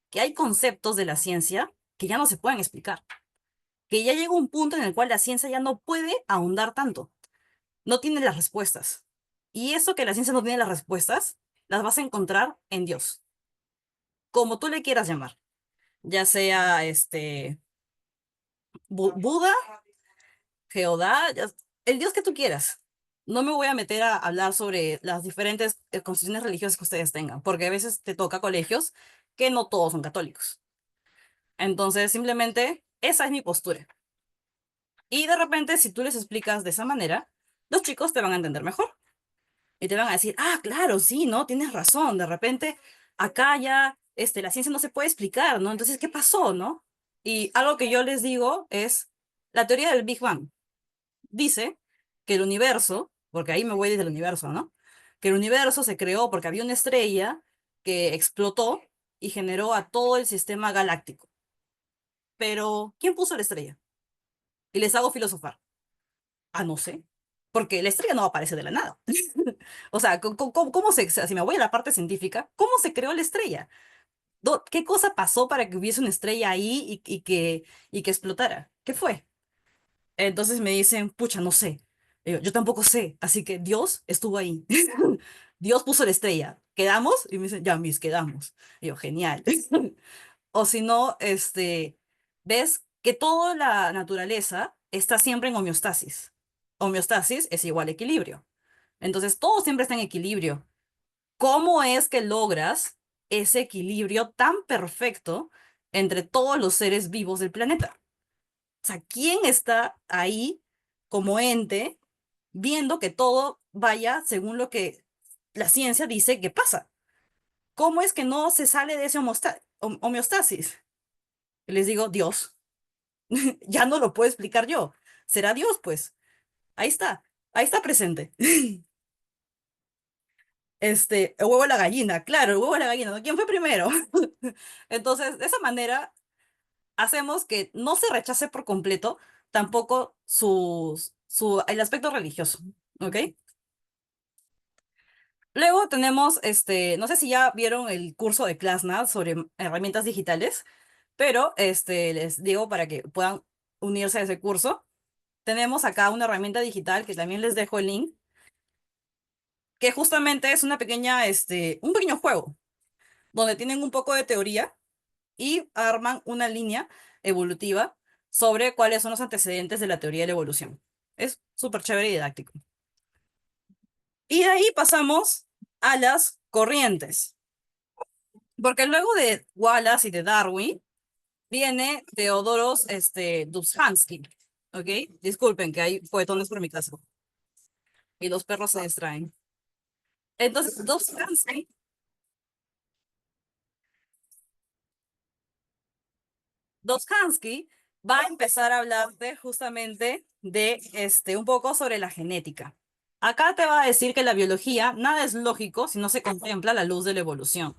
B: que hay conceptos de la ciencia que ya no se pueden explicar. que ya llega un punto en el cual la ciencia ya no puede ahondar tanto, no tiene las respuestas. Y eso que la ciencia no tiene las respuestas, las vas a encontrar en Dios, como tú le quieras llamar, ya sea Buda, Jehová, el Dios que tú quieras. No me voy a meter a hablar sobre las diferentes constituciones religiosas que ustedes tengan, porque a veces te toca colegios que no todos son católicos. Entonces, simplemente esa es mi postura. Y de repente, si tú les explicas de esa manera, los chicos te van a entender mejor. Y te van a decir, ah, claro, sí, ¿no? Tienes razón. De repente, acá ya, la ciencia no se puede explicar, ¿no? Entonces, ¿qué pasó, no? Y algo que yo les digo es la teoría del Big Bang. Dice que el universo, porque ahí me voy desde el universo, ¿no? Que el universo se creó porque había una estrella que explotó y generó a todo el sistema galáctico. Pero, ¿quién puso la estrella? Y les hago filosofar. Ah, no sé. Porque la estrella no aparece de la nada. O sea, ¿cómo si me voy a la parte científica, ¿cómo se creó la estrella? ¿Qué cosa pasó para que hubiese una estrella ahí y que explotara? ¿Qué fue? Entonces me dicen, pucha, no sé. Yo tampoco sé. Así que Dios estuvo ahí. Dios puso la estrella. ¿Quedamos? Y me dicen, ya, mis, quedamos. Y yo, genial. O si no, ves que toda la naturaleza está siempre en homeostasis. Homeostasis es igual a equilibrio. Entonces, todo siempre está en equilibrio. ¿Cómo es que logras ese equilibrio tan perfecto entre todos los seres vivos del planeta? O sea, ¿quién está ahí como ente viendo que todo vaya según lo que la ciencia dice que pasa? ¿Cómo es que no se sale de ese homeostasis? Y les digo, Dios. Ya no lo puedo explicar yo. Será Dios, pues. Ahí está presente. El huevo o la gallina, claro, el huevo o la gallina, ¿no? ¿Quién fue primero? Entonces, de esa manera, hacemos que no se rechace por completo tampoco el aspecto religioso, ¿ok? Luego tenemos, no sé si ya vieron el curso de Klasna sobre herramientas digitales, pero les digo para que puedan unirse a ese curso. Tenemos acá una herramienta digital que también les dejo el link, que justamente es un pequeño juego, donde tienen un poco de teoría y arman una línea evolutiva sobre cuáles son los antecedentes de la teoría de la evolución. Es súper chévere y didáctico. Y de ahí pasamos a las corrientes, porque luego de Wallace y de Darwin viene Teodoros Dobzhansky, ¿ok? Disculpen que hay poetones por mi casa y los perros se distraen. Entonces, Dobzhansky va a empezar a hablarte justamente de un poco sobre la genética. Acá te va a decir que la biología nada es lógico si no se contempla a la luz de la evolución.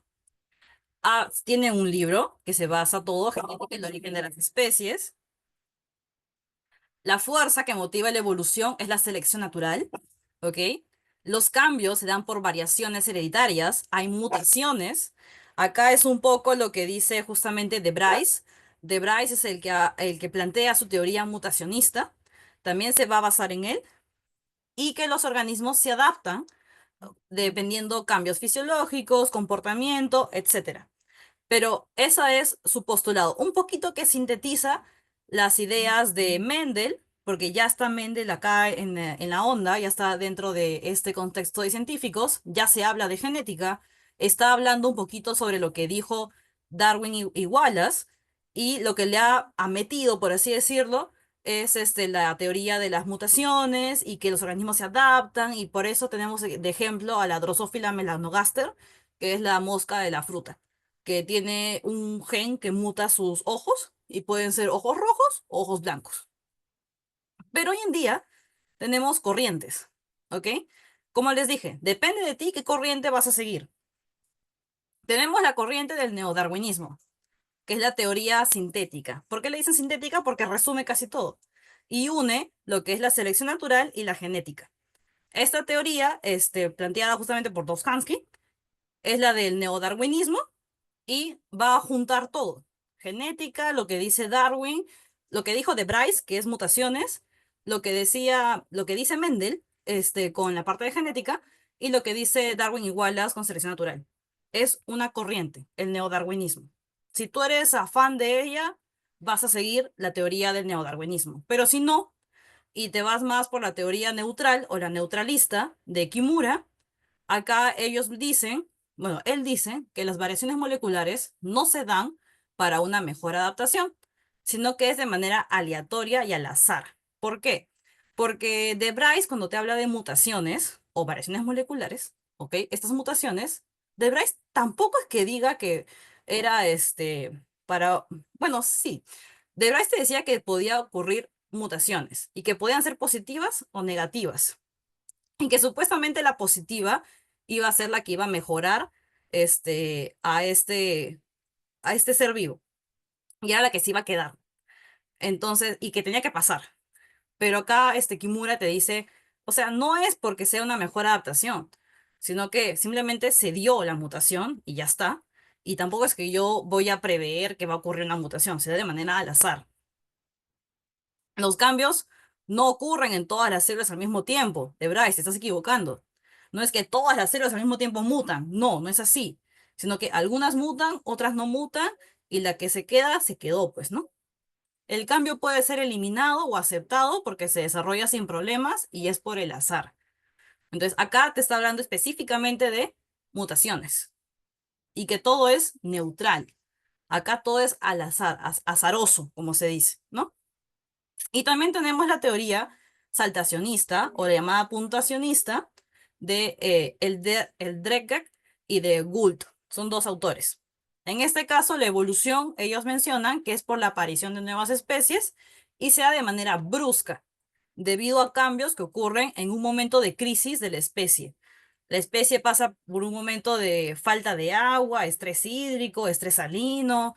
B: Tiene un libro que se basa todo, Genética y el origen de las especies. La fuerza que motiva la evolución es la selección natural, ¿ok? Los cambios se dan por variaciones hereditarias, hay mutaciones. Acá es un poco lo que dice justamente De Bryce. De Bryce es el que plantea su teoría mutacionista. También se va a basar en él y que los organismos se adaptan dependiendo cambios fisiológicos, comportamiento, etcétera. Pero esa es su postulado, un poquito que sintetiza las ideas de Mendel, porque ya está Mendel acá en la onda, ya está dentro de este contexto de científicos, ya se habla de genética, está hablando un poquito sobre lo que dijo Darwin y Wallace, y lo que le ha metido, por así decirlo, es la teoría de las mutaciones y que los organismos se adaptan, y por eso tenemos de ejemplo a la Drosophila melanogaster, que es la mosca de la fruta que tiene un gen que muta sus ojos y pueden ser ojos rojos o ojos blancos. Pero hoy en día tenemos corrientes, ¿ok? Como les dije, depende de ti qué corriente vas a seguir. Tenemos la corriente del neodarwinismo, que es la teoría sintética. ¿Por qué le dicen sintética? Porque resume casi todo y une lo que es la selección natural y la genética. Esta teoría, planteada justamente por Dobzhansky, es la del neodarwinismo y va a juntar todo. Genética, lo que dice Darwin, lo que dijo de Bryce, que es mutaciones, lo que dice Mendel, con la parte de genética, y lo que dice Darwin y Wallace con selección natural. Es una corriente, el neodarwinismo. Si tú eres afán de ella, vas a seguir la teoría del neodarwinismo. Pero si no, y te vas más por la teoría neutral o la neutralista de Kimura, acá ellos dicen, bueno, él dice que las variaciones moleculares no se dan para una mejor adaptación, sino que es de manera aleatoria y al azar. ¿Por qué? Porque de Bryce, cuando te habla de mutaciones o variaciones moleculares, ¿ok? Estas mutaciones, de Bryce tampoco es que diga que era para, bueno, sí. De Bryce te decía que podía ocurrir mutaciones y que podían ser positivas o negativas. Y que supuestamente la positiva iba a ser la que iba a mejorar este, a este, a este ser vivo. Y era la que se iba a quedar. Entonces, y que tenía que pasar. Pero acá Kimura te dice, o sea, no es porque sea una mejor adaptación, sino que simplemente se dio la mutación y ya está. Y tampoco es que yo voy a prever que va a ocurrir una mutación, se da de manera al azar. Los cambios no ocurren en todas las células al mismo tiempo. De Bryce, te estás equivocando. No es que todas las células al mismo tiempo mutan. No, no es así. Sino que algunas mutan, otras no mutan, y la que se queda, se quedó, pues, ¿no? El cambio puede ser eliminado o aceptado porque se desarrolla sin problemas y es por el azar. Entonces, acá te está hablando específicamente de mutaciones y que todo es neutral. Acá todo es al azar, azaroso, como se dice, ¿no? Y también tenemos la teoría saltacionista o la llamada puntuacionista de el Dreckert y de Gould. Son dos autores. En este caso, la evolución, ellos mencionan que es por la aparición de nuevas especies y se da de manera brusca, debido a cambios que ocurren en un momento de crisis de la especie. La especie pasa por un momento de falta de agua, estrés hídrico, estrés salino,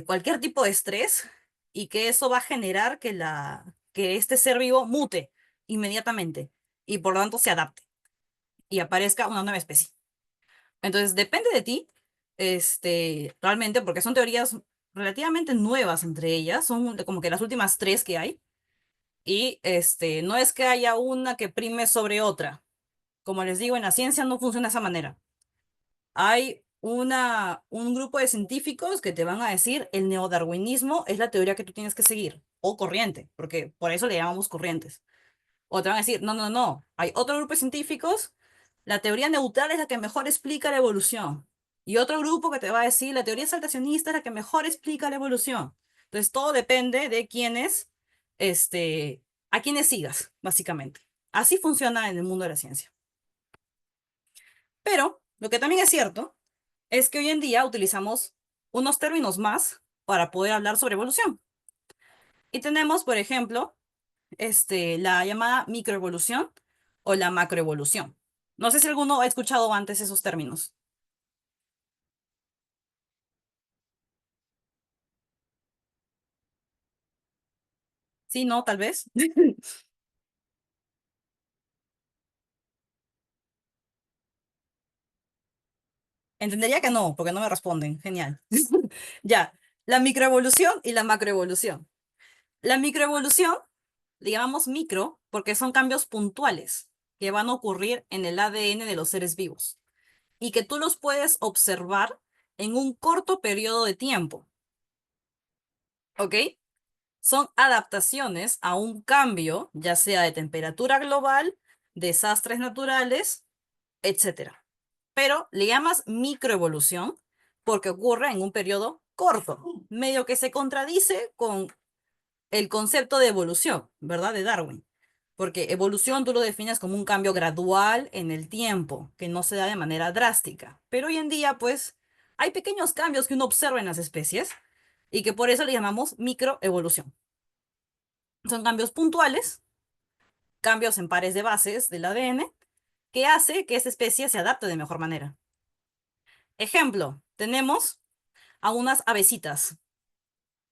B: cualquier tipo de estrés y que eso va a generar que este ser vivo mute inmediatamente y por lo tanto se adapte y aparezca una nueva especie. Entonces depende de ti, realmente, porque son teorías relativamente nuevas entre ellas, son como que las últimas tres que hay y no es que haya una que prime sobre otra. Como les digo, en la ciencia no funciona de esa manera. Hay un grupo de científicos que te van a decir el neodarwinismo es la teoría que tú tienes que seguir, o corriente, porque por eso le llamamos corrientes. O te van a decir, no, no, no, hay otro grupo de científicos, la teoría neutral es la que mejor explica la evolución. Y otro grupo que te va a decir, la teoría saltacionista es la que mejor explica la evolución. Entonces, todo depende de este, a quiénes sigas, básicamente. Así funciona en el mundo de la ciencia. Pero, lo que también es cierto es que hoy en día utilizamos unos términos más para poder hablar sobre evolución. Y tenemos, por ejemplo, la llamada microevolución o la macroevolución. No sé si alguno ha escuchado antes esos términos. Sí, no, tal vez. Entendería que no, porque no me responden. Genial. Ya, la microevolución y la macroevolución. La microevolución le llamamos micro porque son cambios puntuales que van a ocurrir en el ADN de los seres vivos y que tú los puedes observar en un corto periodo de tiempo, ¿ok? Son adaptaciones a un cambio, ya sea de temperatura global, desastres naturales, etcétera. Pero le llamas microevolución porque ocurre en un periodo corto, medio que se contradice con el concepto de evolución, ¿verdad? De Darwin. Porque evolución tú lo defines como un cambio gradual en el tiempo, que no se da de manera drástica. Pero hoy en día, pues, hay pequeños cambios que uno observa en las especies y que por eso le llamamos microevolución. Son cambios puntuales, cambios en pares de bases del ADN, que hace que esa especie se adapte de mejor manera. Ejemplo, tenemos a unas avecitas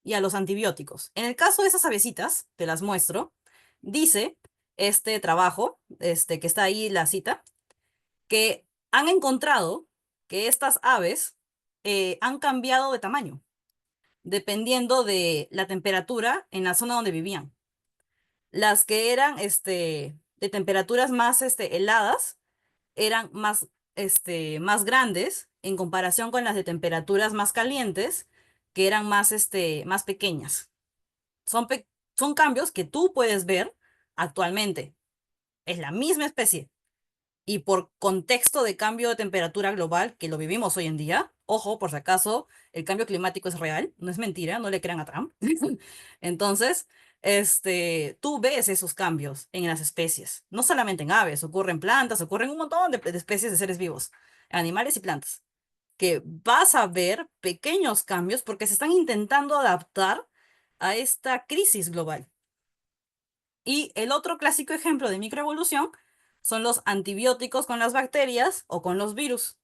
B: y a los antibióticos. En el caso de esas avecitas, te las muestro, dice este trabajo, que está ahí la cita, que han encontrado que estas aves han cambiado de tamaño. dependiendo de la temperatura en la zona donde vivían. Las que eran de temperaturas más heladas eran más grandes en comparación con las de temperaturas más calientes, que eran más pequeñas. Son, son cambios que tú puedes ver actualmente. Es la misma especie. Y por contexto de cambio de temperatura global que lo vivimos hoy en día, ojo, por si acaso, el cambio climático es real, no es mentira, no le crean a Trump. Entonces, tú ves esos cambios en las especies, no solamente en aves, ocurren en plantas, ocurren un montón de especies de seres vivos, animales y plantas, que vas a ver pequeños cambios porque se están intentando adaptar a esta crisis global. Y el otro clásico ejemplo de microevolución son los antibióticos con las bacterias o con los virus.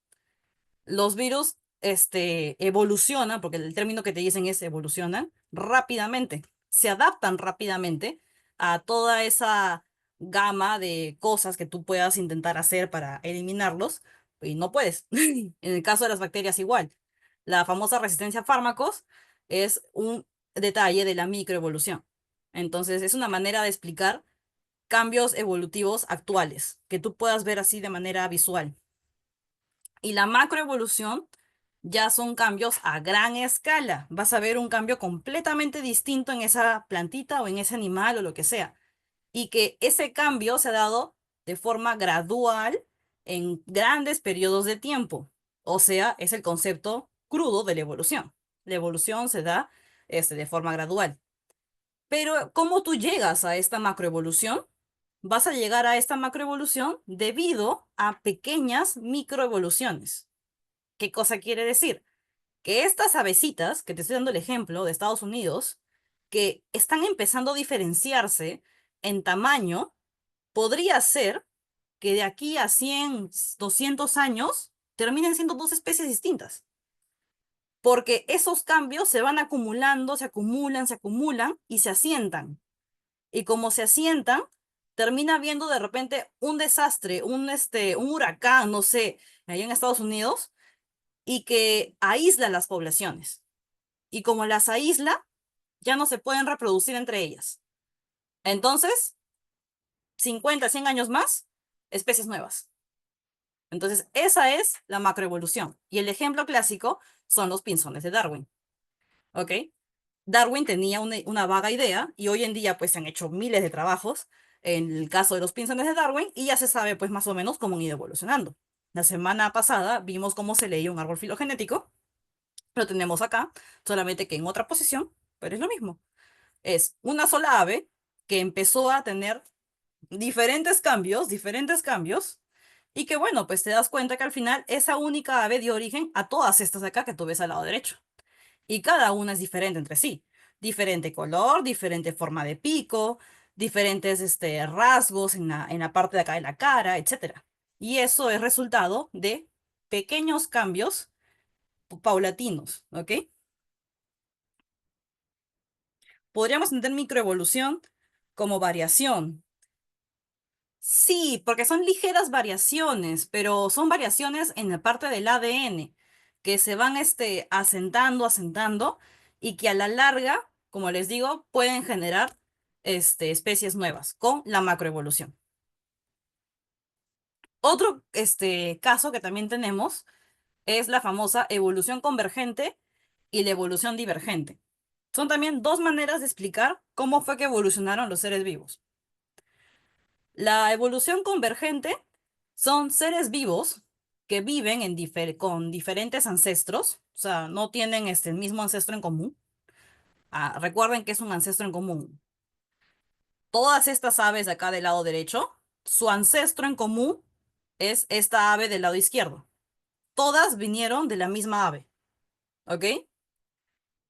B: Los virus, evolucionan, porque el término que te dicen es evolucionan rápidamente, se adaptan rápidamente a toda esa gama de cosas que tú puedas intentar hacer para eliminarlos, y no puedes. En el caso de las bacterias igual. La famosa resistencia a fármacos es un detalle de la microevolución. Entonces, es una manera de explicar cambios evolutivos actuales, que tú puedas ver así de manera visual. Y la macroevolución ya son cambios a gran escala. Vas a ver un cambio completamente distinto en esa plantita o en ese animal o lo que sea. Y que ese cambio se ha dado de forma gradual en grandes periodos de tiempo. O sea, es el concepto crudo de la evolución. La evolución se da de forma gradual. Pero, ¿cómo tú llegas a esta macroevolución? Vas a llegar a esta macroevolución debido a pequeñas microevoluciones. ¿Qué cosa quiere decir? Que estas avecitas, que te estoy dando el ejemplo de Estados Unidos, que están empezando a diferenciarse en tamaño, podría ser que de aquí a 100, 200 años terminen siendo dos especies distintas. Porque esos cambios se van acumulando, se acumulan y se asientan. Y como se asientan, termina habiendo de repente un desastre, un huracán, no sé, allá en Estados Unidos, y que aísla las poblaciones. Y como las aísla, ya no se pueden reproducir entre ellas. Entonces, 50, 100 años más, especies nuevas. Entonces, esa es la macroevolución. Y el ejemplo clásico son los pinzones de Darwin. ¿Ok? Darwin tenía una vaga idea y hoy en día pues se han hecho miles de trabajos en el caso de los pinzones de Darwin y ya se sabe pues más o menos cómo han ido evolucionando. La semana pasada vimos cómo se leía un árbol filogenético, lo tenemos acá, solamente que en otra posición, pero es lo mismo. Es una sola ave que empezó a tener diferentes cambios, y que bueno, pues te das cuenta que al final esa única ave dio origen a todas estas de acá que tú ves al lado derecho. Y cada una es diferente entre sí. Diferente color, diferente forma de pico, diferentes rasgos en la parte de acá de la cara, etcétera. Y eso es resultado de pequeños cambios paulatinos, ¿ok? Podríamos entender microevolución como variación. Sí, porque son ligeras variaciones, pero son variaciones en la parte del ADN que se van asentando y que a la larga, como les digo, pueden generar especies nuevas con la macroevolución. Otro caso que también tenemos es la famosa evolución convergente y la evolución divergente. Son también dos maneras de explicar cómo fue que evolucionaron los seres vivos. La evolución convergente son seres vivos que viven con diferentes ancestros, o sea, no tienen el mismo ancestro en común. Recuerden que es un ancestro en común. Todas estas aves de acá del lado derecho, su ancestro en común es esta ave del lado izquierdo. Todas vinieron de la misma ave, ¿ok?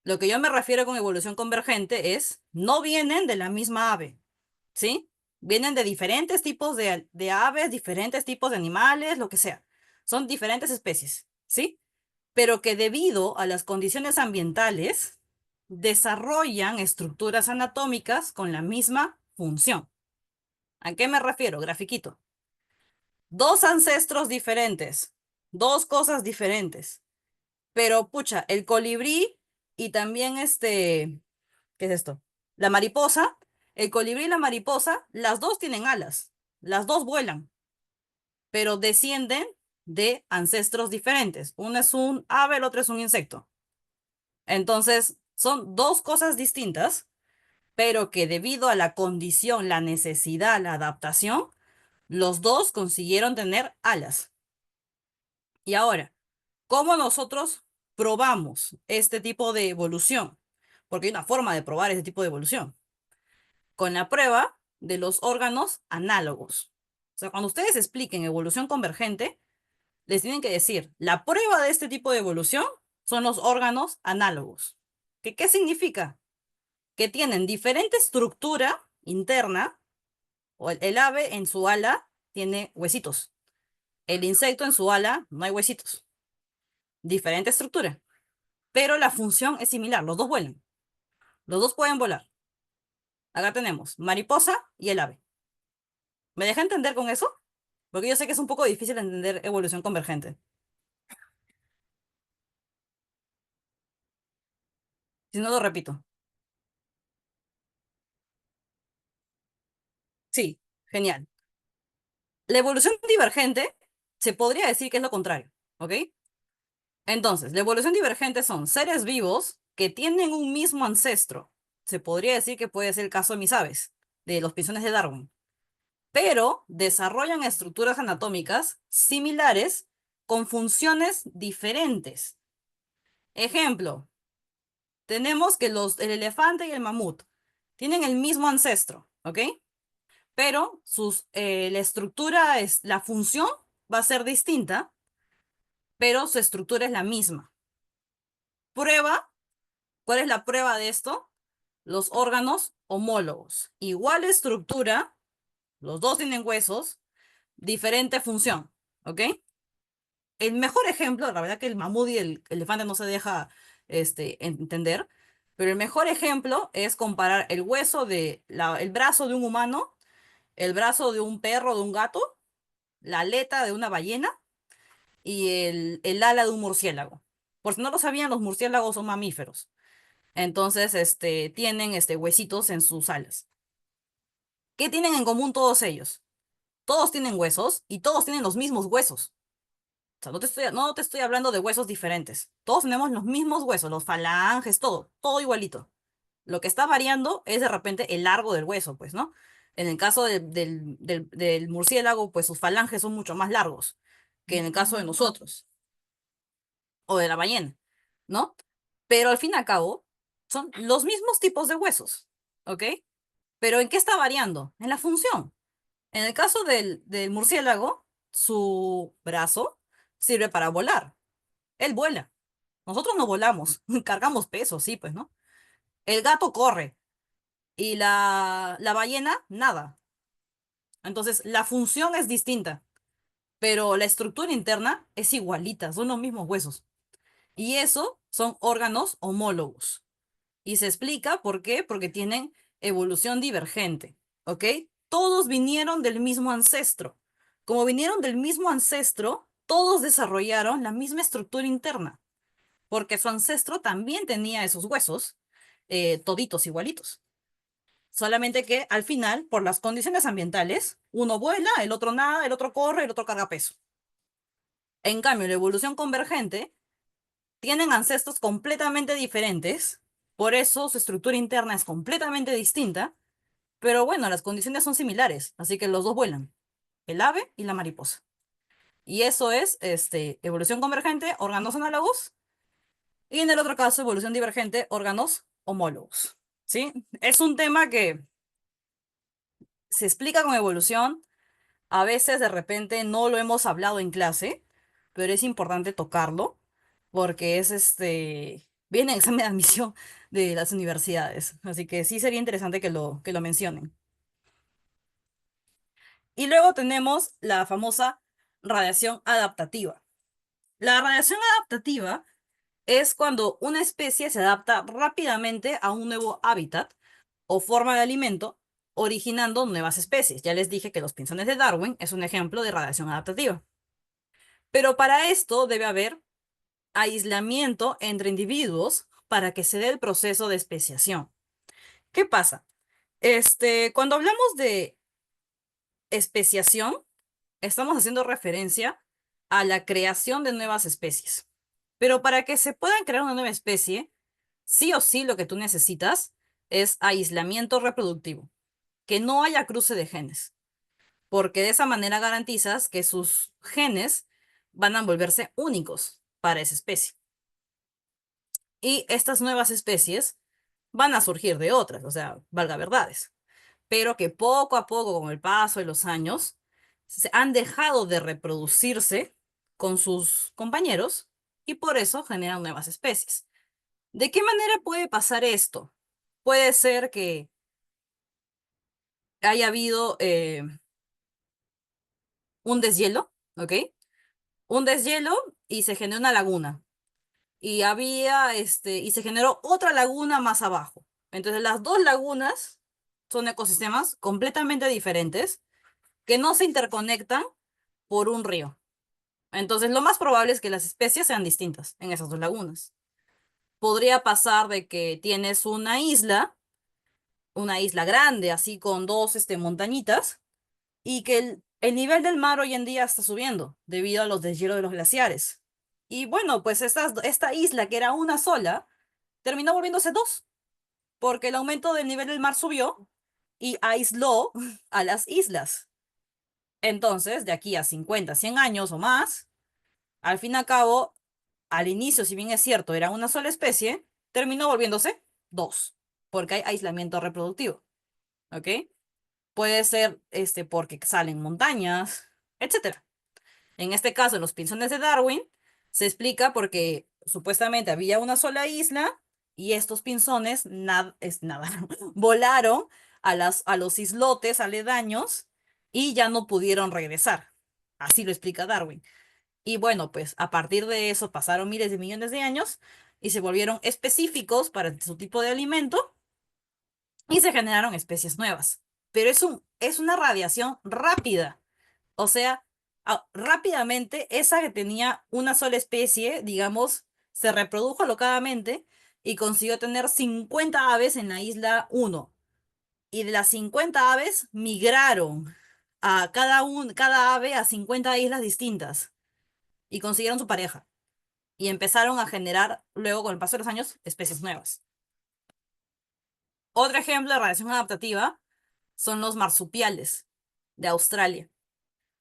B: Lo que yo me refiero con evolución convergente es, no vienen de la misma ave, ¿sí? Vienen de diferentes tipos de aves, diferentes tipos de animales, lo que sea. Son diferentes especies, ¿sí? Pero que debido a las condiciones ambientales desarrollan estructuras anatómicas con la misma función. ¿A qué me refiero? Grafiquito. Dos ancestros diferentes, dos cosas diferentes. Pero pucha, el colibrí Y también ¿qué es esto? La mariposa, el colibrí y la mariposa, las dos tienen alas, las dos vuelan, pero descienden de ancestros diferentes. Uno es un ave, el otro es un insecto. Entonces, son dos cosas distintas, pero que debido a la condición, la necesidad, la adaptación, los dos consiguieron tener alas. Y ahora, ¿cómo nosotros probamos este tipo de evolución? Porque hay una forma de probar este tipo de evolución. Con la prueba de los órganos análogos. O sea, cuando ustedes expliquen evolución convergente, les tienen que decir, la prueba de este tipo de evolución son los órganos análogos. ¿Qué significa? Que tienen diferente estructura interna, o el ave en su ala tiene huesitos. El insecto en su ala no hay huesitos. Diferente estructura. Pero la función es similar, los dos vuelan. Los dos pueden volar. Acá tenemos mariposa y el ave. ¿Me deja entender con eso? Porque yo sé que es un poco difícil entender evolución convergente. Si no lo repito. Sí, genial. La evolución divergente se podría decir que es lo contrario, ¿ok? Entonces, la evolución divergente son seres vivos que tienen un mismo ancestro. Se podría decir que puede ser el caso de mis aves, de los pinzones de Darwin, pero desarrollan estructuras anatómicas similares con funciones diferentes. Ejemplo, tenemos que el elefante y el mamut tienen el mismo ancestro, ¿ok? Pero la estructura la función va a ser distinta, pero su estructura es la misma. Prueba, ¿cuál es la prueba de esto? Los órganos homólogos. Igual estructura, los dos tienen huesos, diferente función, ¿ok? El mejor ejemplo, la verdad que el mamut y el elefante no se deja entender, pero el mejor ejemplo es comparar el hueso el brazo de un humano, el brazo de un perro, de un gato, la aleta de una ballena y el ala de un murciélago. Por si no lo sabían, los murciélagos son mamíferos. Entonces, tienen huesitos en sus alas. ¿Qué tienen en común todos ellos? Todos tienen huesos y todos tienen los mismos huesos. O sea, no te estoy hablando de huesos diferentes. Todos tenemos los mismos huesos, los falanges, todo igualito. Lo que está variando es de repente el largo del hueso, pues, ¿no? En el caso del murciélago, pues sus falanges son mucho más largos que en el caso de nosotros, o de la ballena, ¿no? Pero al fin y al cabo, son los mismos tipos de huesos, ¿ok? Pero ¿en qué está variando? En la función. En el caso del murciélago, su brazo sirve para volar. Él vuela. Nosotros no volamos, cargamos peso, sí, pues, ¿no? El gato corre y la ballena nada. Entonces, la función es distinta, pero la estructura interna es igualita, son los mismos huesos. Y eso son órganos homólogos. Y se explica por qué, porque tienen evolución divergente, ¿ok? Todos vinieron del mismo ancestro. Como vinieron del mismo ancestro, todos desarrollaron la misma estructura interna, porque su ancestro también tenía esos huesos, toditos igualitos. Solamente que al final, por las condiciones ambientales, uno vuela, el otro nada, el otro corre, el otro carga peso. En cambio, la evolución convergente tienen ancestros completamente diferentes, por eso su estructura interna es completamente distinta, pero bueno, las condiciones son similares, así que los dos vuelan, el ave y la mariposa. Y eso es evolución convergente, órganos análogos, y en el otro caso, evolución divergente, órganos homólogos. ¿Sí? Es un tema que se explica con evolución, a veces de repente no lo hemos hablado en clase, pero es importante tocarlo porque es viene el examen de admisión de las universidades. Así que sí sería interesante que lo mencionen. Y luego tenemos la famosa radiación adaptativa. La radiación adaptativa es cuando una especie se adapta rápidamente a un nuevo hábitat o forma de alimento, originando nuevas especies. Ya les dije que los pinzones de Darwin es un ejemplo de radiación adaptativa. Pero para esto debe haber aislamiento entre individuos para que se dé el proceso de especiación. ¿Qué pasa? Cuando hablamos de especiación, estamos haciendo referencia a la creación de nuevas especies. Pero para que se pueda crear una nueva especie, sí o sí lo que tú necesitas es aislamiento reproductivo, que no haya cruce de genes, porque de esa manera garantizas que sus genes van a volverse únicos para esa especie. Y estas nuevas especies van a surgir de otras, o sea, valga verdades, pero que poco a poco, con el paso de los años, se han dejado de reproducirse con sus compañeros y por eso generan nuevas especies. ¿De qué manera puede pasar esto? Puede ser que haya habido un deshielo, ¿ok? Un deshielo y se generó una laguna. Y y se generó otra laguna más abajo. Entonces las dos lagunas son ecosistemas completamente diferentes que no se interconectan por un río. Entonces lo más probable es que las especies sean distintas en esas dos lagunas. Podría pasar de que tienes una isla grande, así con dos montañitas, y que el nivel del mar hoy en día está subiendo debido a los deshielos de los glaciares. Y bueno, pues esta isla que era una sola, terminó volviéndose dos, porque el aumento del nivel del mar subió y aisló a las islas. Entonces, de aquí a 50, 100 años o más, al fin y al cabo, al inicio, si bien es cierto, era una sola especie, terminó volviéndose dos, porque hay aislamiento reproductivo, ¿ok? Puede ser porque salen montañas, etcétera. En este caso, en los pinzones de Darwin, se explica porque supuestamente había una sola isla y estos pinzones nadaron, volaron a los islotes aledaños y ya no pudieron regresar. Así lo explica Darwin. Y bueno, pues a partir de eso pasaron miles de millones de años y se volvieron específicos para su tipo de alimento y se generaron especies nuevas. Pero es una radiación rápida. O sea, rápidamente esa que tenía una sola especie, digamos, se reprodujo alocadamente y consiguió tener 50 aves en la isla uno. Y de las 50 aves migraron a cada ave a 50 islas distintas y consiguieron su pareja. Y empezaron a generar, luego con el paso de los años, especies nuevas. Otro ejemplo de radiación adaptativa son los marsupiales de Australia.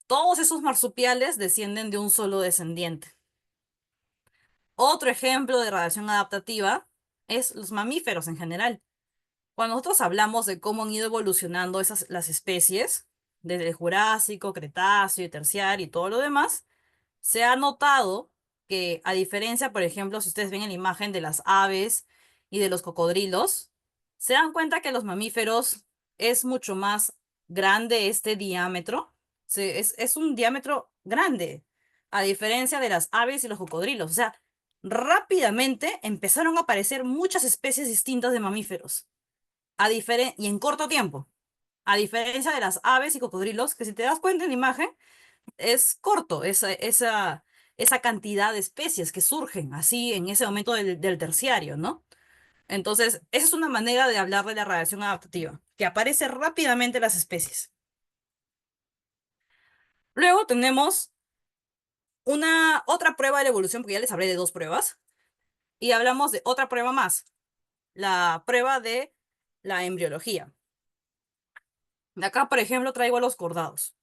B: Todos esos marsupiales descienden de un solo descendiente. Otro ejemplo de radiación adaptativa es los mamíferos en general. Cuando nosotros hablamos de cómo han ido evolucionando las especies, desde el Jurásico, Cretáceo y Terciario y todo lo demás, se ha notado que, a diferencia, por ejemplo, si ustedes ven en la imagen de las aves y de los cocodrilos, se dan cuenta que los mamíferos es mucho más grande este diámetro. Es un diámetro grande, a diferencia de las aves y los cocodrilos. O sea, rápidamente empezaron a aparecer muchas especies distintas de mamíferos, y en corto tiempo. A diferencia de las aves y cocodrilos, que si te das cuenta en la imagen, es corto esa cantidad de especies que surgen así en ese momento del terciario, ¿no? Entonces, esa es una manera de hablar de la radiación adaptativa, que aparece rápidamente las especies. Luego tenemos otra prueba de la evolución, porque ya les hablé de dos pruebas, y hablamos de otra prueba más, la prueba de la embriología. De acá, por ejemplo, traigo a los cordados.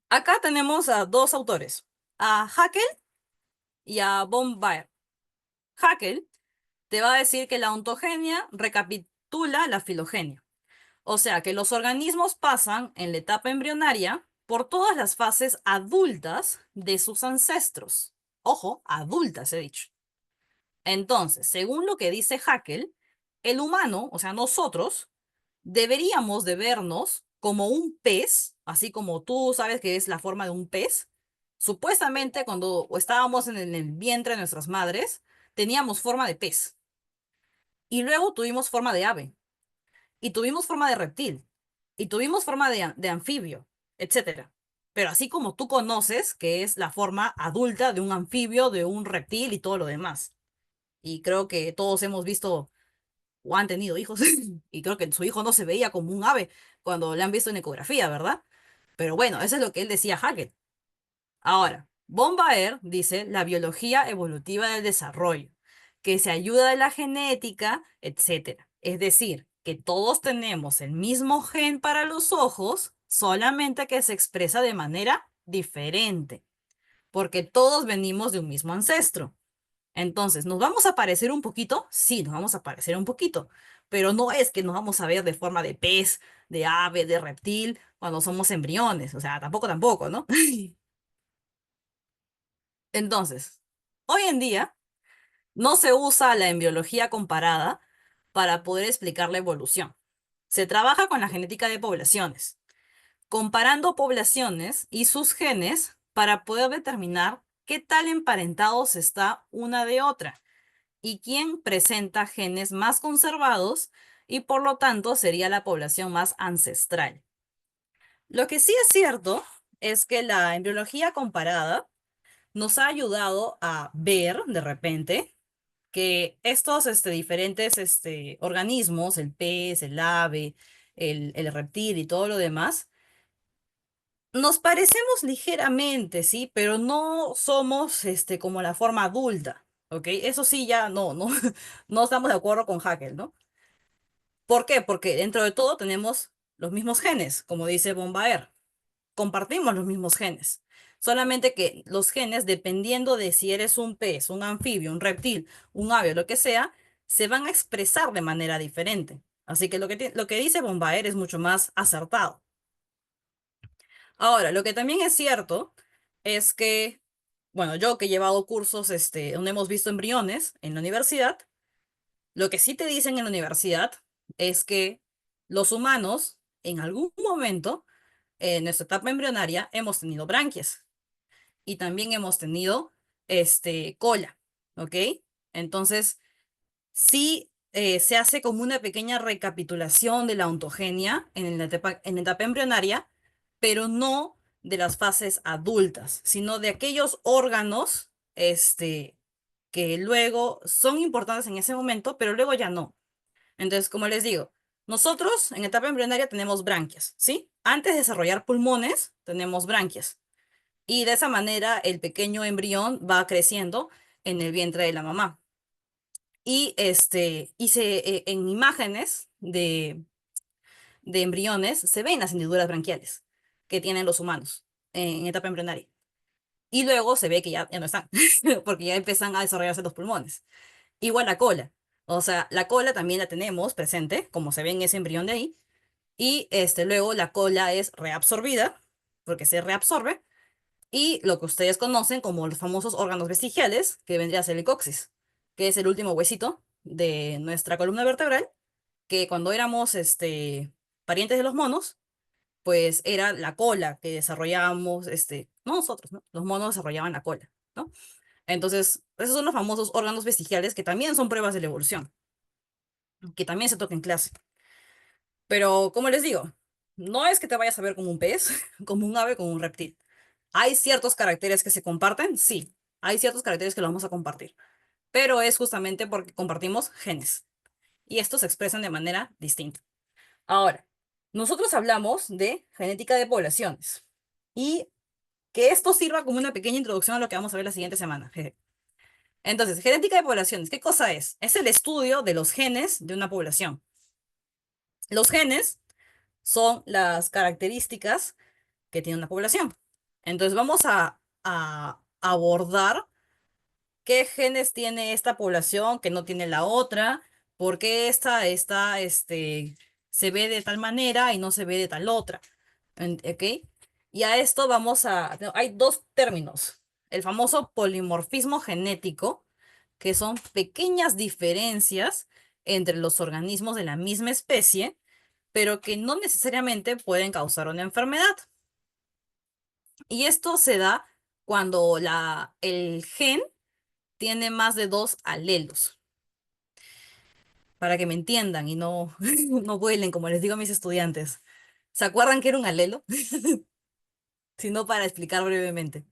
B: Acá tenemos a dos autores, a Haeckel y a von Baer. Haeckel te va a decir que la ontogenia recapitula la filogenia. O sea, que los organismos pasan en la etapa embrionaria por todas las fases adultas de sus ancestros. Ojo, adultas he dicho. Entonces, según lo que dice Haeckel, el humano, o sea, nosotros, deberíamos de vernos como un pez, así como tú sabes que es la forma de un pez. Supuestamente, cuando estábamos en el vientre de nuestras madres, teníamos forma de pez. Y luego tuvimos forma de ave, y tuvimos forma de reptil, y tuvimos forma de anfibio, etcétera. Pero así como tú conoces, que es la forma adulta de un anfibio, de un reptil y todo lo demás. y creo que todos hemos visto o han tenido hijos, y creo que su hijo no se veía como un ave cuando le han visto en ecografía, ¿verdad? Pero bueno, eso es lo que él decía Hackett. Ahora, Bombaer dice la biología evolutiva del desarrollo, que se ayuda de la genética, etcétera. Es decir, que todos tenemos el mismo gen para los ojos, solamente que se expresa de manera diferente, porque todos venimos de un mismo ancestro. Entonces, ¿nos vamos a parecer un poquito? Sí, nos vamos a parecer un poquito, pero no es que nos vamos a ver de forma de pez, de ave, de reptil, cuando somos embriones, o sea, tampoco, ¿no? Entonces, hoy en día no se usa la embriología comparada para poder explicar la evolución. Se trabaja con la genética de poblaciones, comparando poblaciones y sus genes para poder determinar qué tal emparentados está una de otra y quién presenta genes más conservados y por lo tanto sería la población más ancestral. Lo que sí es cierto es que la embriología comparada nos ha ayudado a ver de repente que estos diferentes organismos, el pez, el ave, el reptil y todo lo demás, nos parecemos ligeramente, ¿sí? Pero no somos como la forma adulta, ¿ok? Eso sí, ya no, no estamos de acuerdo con Haeckel, ¿no? ¿Por qué? Porque dentro de todo tenemos los mismos genes, como dice Bombaer. Compartimos los mismos genes. Solamente que los genes, dependiendo de si eres un pez, un anfibio, un reptil, un ave o lo que sea, se van a expresar de manera diferente. Así que lo que dice Bombaer es mucho más acertado. Ahora, lo que también es cierto es que, bueno, yo que he llevado cursos donde hemos visto embriones en la universidad, lo que sí te dicen en la universidad es que los humanos, en algún momento, en nuestra etapa embrionaria, hemos tenido branquias y también hemos tenido cola, ¿ok? Entonces, sí se hace como una pequeña recapitulación de la ontogenia en la etapa embrionaria, pero no de las fases adultas, sino de aquellos órganos que luego son importantes en ese momento, pero luego ya no. Entonces, como les digo, nosotros en etapa embrionaria tenemos branquias, ¿sí? Antes de desarrollar pulmones, tenemos branquias. Y de esa manera el pequeño embrión va creciendo en el vientre de la mamá. Y, en imágenes de embriones se ven las hendiduras branquiales que tienen los humanos en etapa embrionaria. Y luego se ve que ya no están, porque ya empiezan a desarrollarse los pulmones. Igual la cola. O sea, la cola también la tenemos presente, como se ve en ese embrión de ahí. Y luego la cola es reabsorbida, porque se reabsorbe. Y lo que ustedes conocen como los famosos órganos vestigiales, que vendría a ser el coxis, que es el último huesito de nuestra columna vertebral, que cuando éramos parientes de los monos, pues era la cola que desarrollábamos, no nosotros, ¿no? Los monos desarrollaban la cola, ¿no? Entonces, esos son los famosos órganos vestigiales que también son pruebas de la evolución, que también se toca en clase. Pero, como les digo, no es que te vayas a ver como un pez, como un ave, como un reptil. ¿Hay ciertos caracteres que se comparten? Sí, hay ciertos caracteres que los vamos a compartir, pero es justamente porque compartimos genes y estos se expresan de manera distinta. Ahora, nosotros hablamos de genética de poblaciones y que esto sirva como una pequeña introducción a lo que vamos a ver la siguiente semana. Jeje. Entonces, genética de poblaciones, ¿qué cosa es? Es el estudio de los genes de una población. Los genes son las características que tiene una población. Entonces, vamos a abordar qué genes tiene esta población que no tiene la otra, por qué se ve de tal manera y no se ve de tal otra. ¿Ok? Y a esto no, hay dos términos. El famoso polimorfismo genético, que son pequeñas diferencias entre los organismos de la misma especie, pero que no necesariamente pueden causar una enfermedad. Y esto se da cuando el gen tiene más de dos alelos, para que me entiendan y no, no vuelen, como les digo a mis estudiantes. ¿Se acuerdan que era un alelo? Sino para explicar brevemente.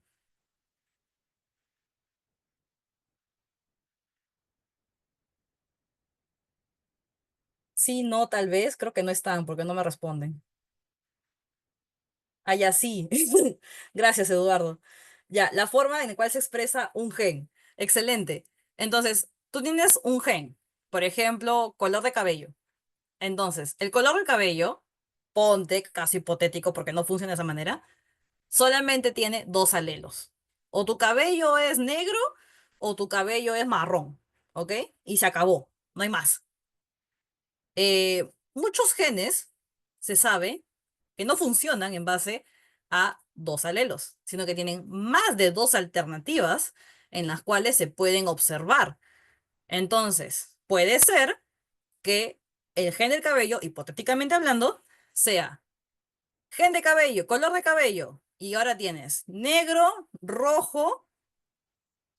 B: Sí, no, tal vez, creo que no están porque no me responden. Ah, ya sí. Gracias, Eduardo. Ya, la forma en la cual se expresa un gen. Excelente. Entonces, tú tienes un gen, por ejemplo, color de cabello. Entonces, el color del cabello, ponte, caso hipotético porque no funciona de esa manera, solamente tiene dos alelos. O tu cabello es negro o tu cabello es marrón, ¿ok? Y se acabó, no hay más. Muchos genes se sabe que no funcionan en base a dos alelos, sino que tienen más de dos alternativas en las cuales se pueden observar. Entonces, puede ser que el gen del cabello, hipotéticamente hablando, sea gen de cabello, color de cabello, y ahora tienes negro, rojo,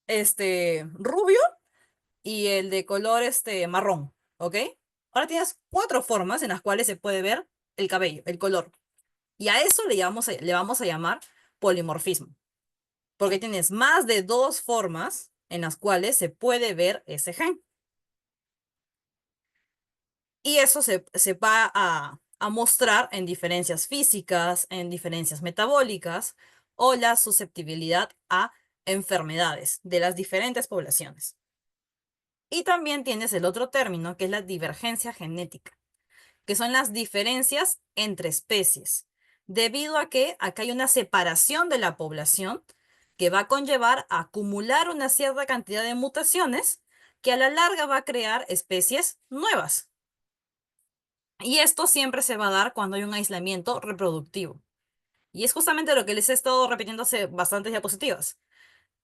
B: rubio y el de color marrón, ¿ok? Ahora tienes cuatro formas en las cuales se puede ver el cabello, el color. Y a eso le vamos a llamar polimorfismo, porque tienes más de dos formas en las cuales se puede ver ese gen. Y eso se va a mostrar en diferencias físicas, en diferencias metabólicas o la susceptibilidad a enfermedades de las diferentes poblaciones. Y también tienes el otro término que es la divergencia genética, que son las diferencias entre especies, debido a que acá hay una separación de la población que va a conllevar a acumular una cierta cantidad de mutaciones que a la larga va a crear especies nuevas. Y esto siempre se va a dar cuando hay un aislamiento reproductivo. Y es justamente lo que les he estado repitiendo hace bastantes diapositivas.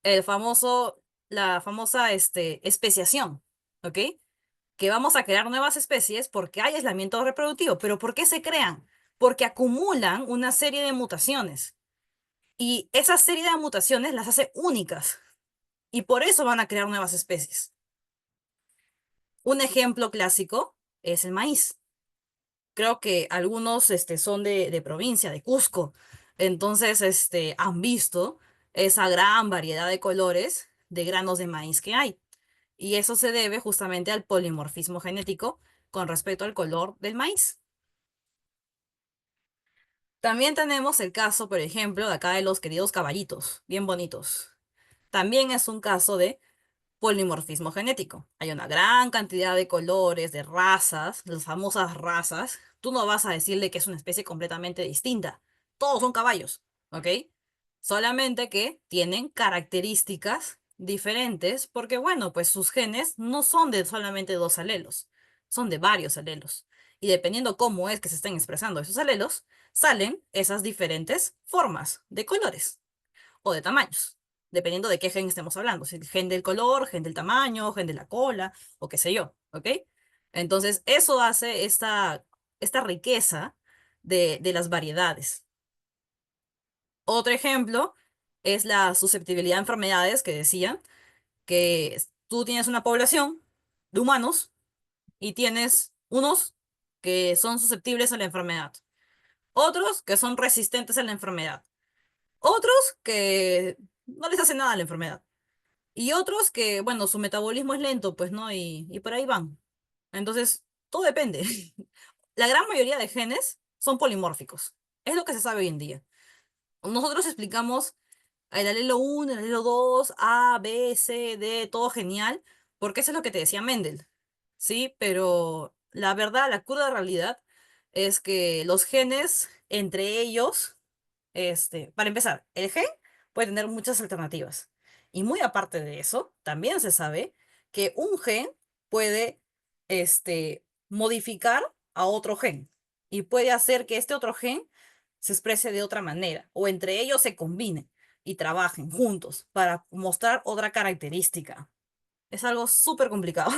B: El famoso, la famosa especiación, ¿ok? Que vamos a crear nuevas especies porque hay aislamiento reproductivo. ¿Pero por qué se crean? Porque acumulan una serie de mutaciones. Y esa serie de mutaciones las hace únicas. Y por eso van a crear nuevas especies. Un ejemplo clásico es el maíz. Creo que algunos son de provincia, de Cusco. Entonces, han visto esa gran variedad de colores de granos de maíz que hay. Y eso se debe justamente al polimorfismo genético con respecto al color del maíz. También tenemos el caso, por ejemplo, de acá de los queridos caballitos, bien bonitos. También es un caso de polimorfismo genético. Hay una gran cantidad de colores, de razas, las famosas razas. Tú no vas a decirle que es una especie completamente distinta. Todos son caballos, ¿ok? Solamente que tienen características diferentes porque, bueno, pues sus genes no son de solamente dos alelos, son de varios alelos. Y dependiendo cómo es que se estén expresando esos alelos, salen esas diferentes formas de colores o de tamaños, dependiendo de qué gen estemos hablando, si el gen del color, gen del tamaño, gen de la cola, o qué sé yo, ¿ok? Entonces, eso hace esta riqueza de las variedades. Otro ejemplo es la susceptibilidad a enfermedades que decía que tú tienes una población de humanos y tienes unos que son susceptibles a la enfermedad, otros que son resistentes a la enfermedad, otros que no les hace nada a la enfermedad. Y otros que, bueno, su metabolismo es lento, pues, ¿no? Y por ahí van. Entonces, todo depende. La gran mayoría de genes son polimórficos. Es lo que se sabe hoy en día. Nosotros explicamos el alelo 1, el alelo 2, A, B, C, D, todo genial, porque eso es lo que te decía Mendel. ¿Sí? Pero la verdad, la cruda realidad es que los genes, entre ellos, para empezar, el gen puede tener muchas alternativas. Y muy aparte de eso, también se sabe que un gen puede, modificar a otro gen y puede hacer que este otro gen se exprese de otra manera o entre ellos se combinen y trabajen juntos para mostrar otra característica. Es algo súper complicado,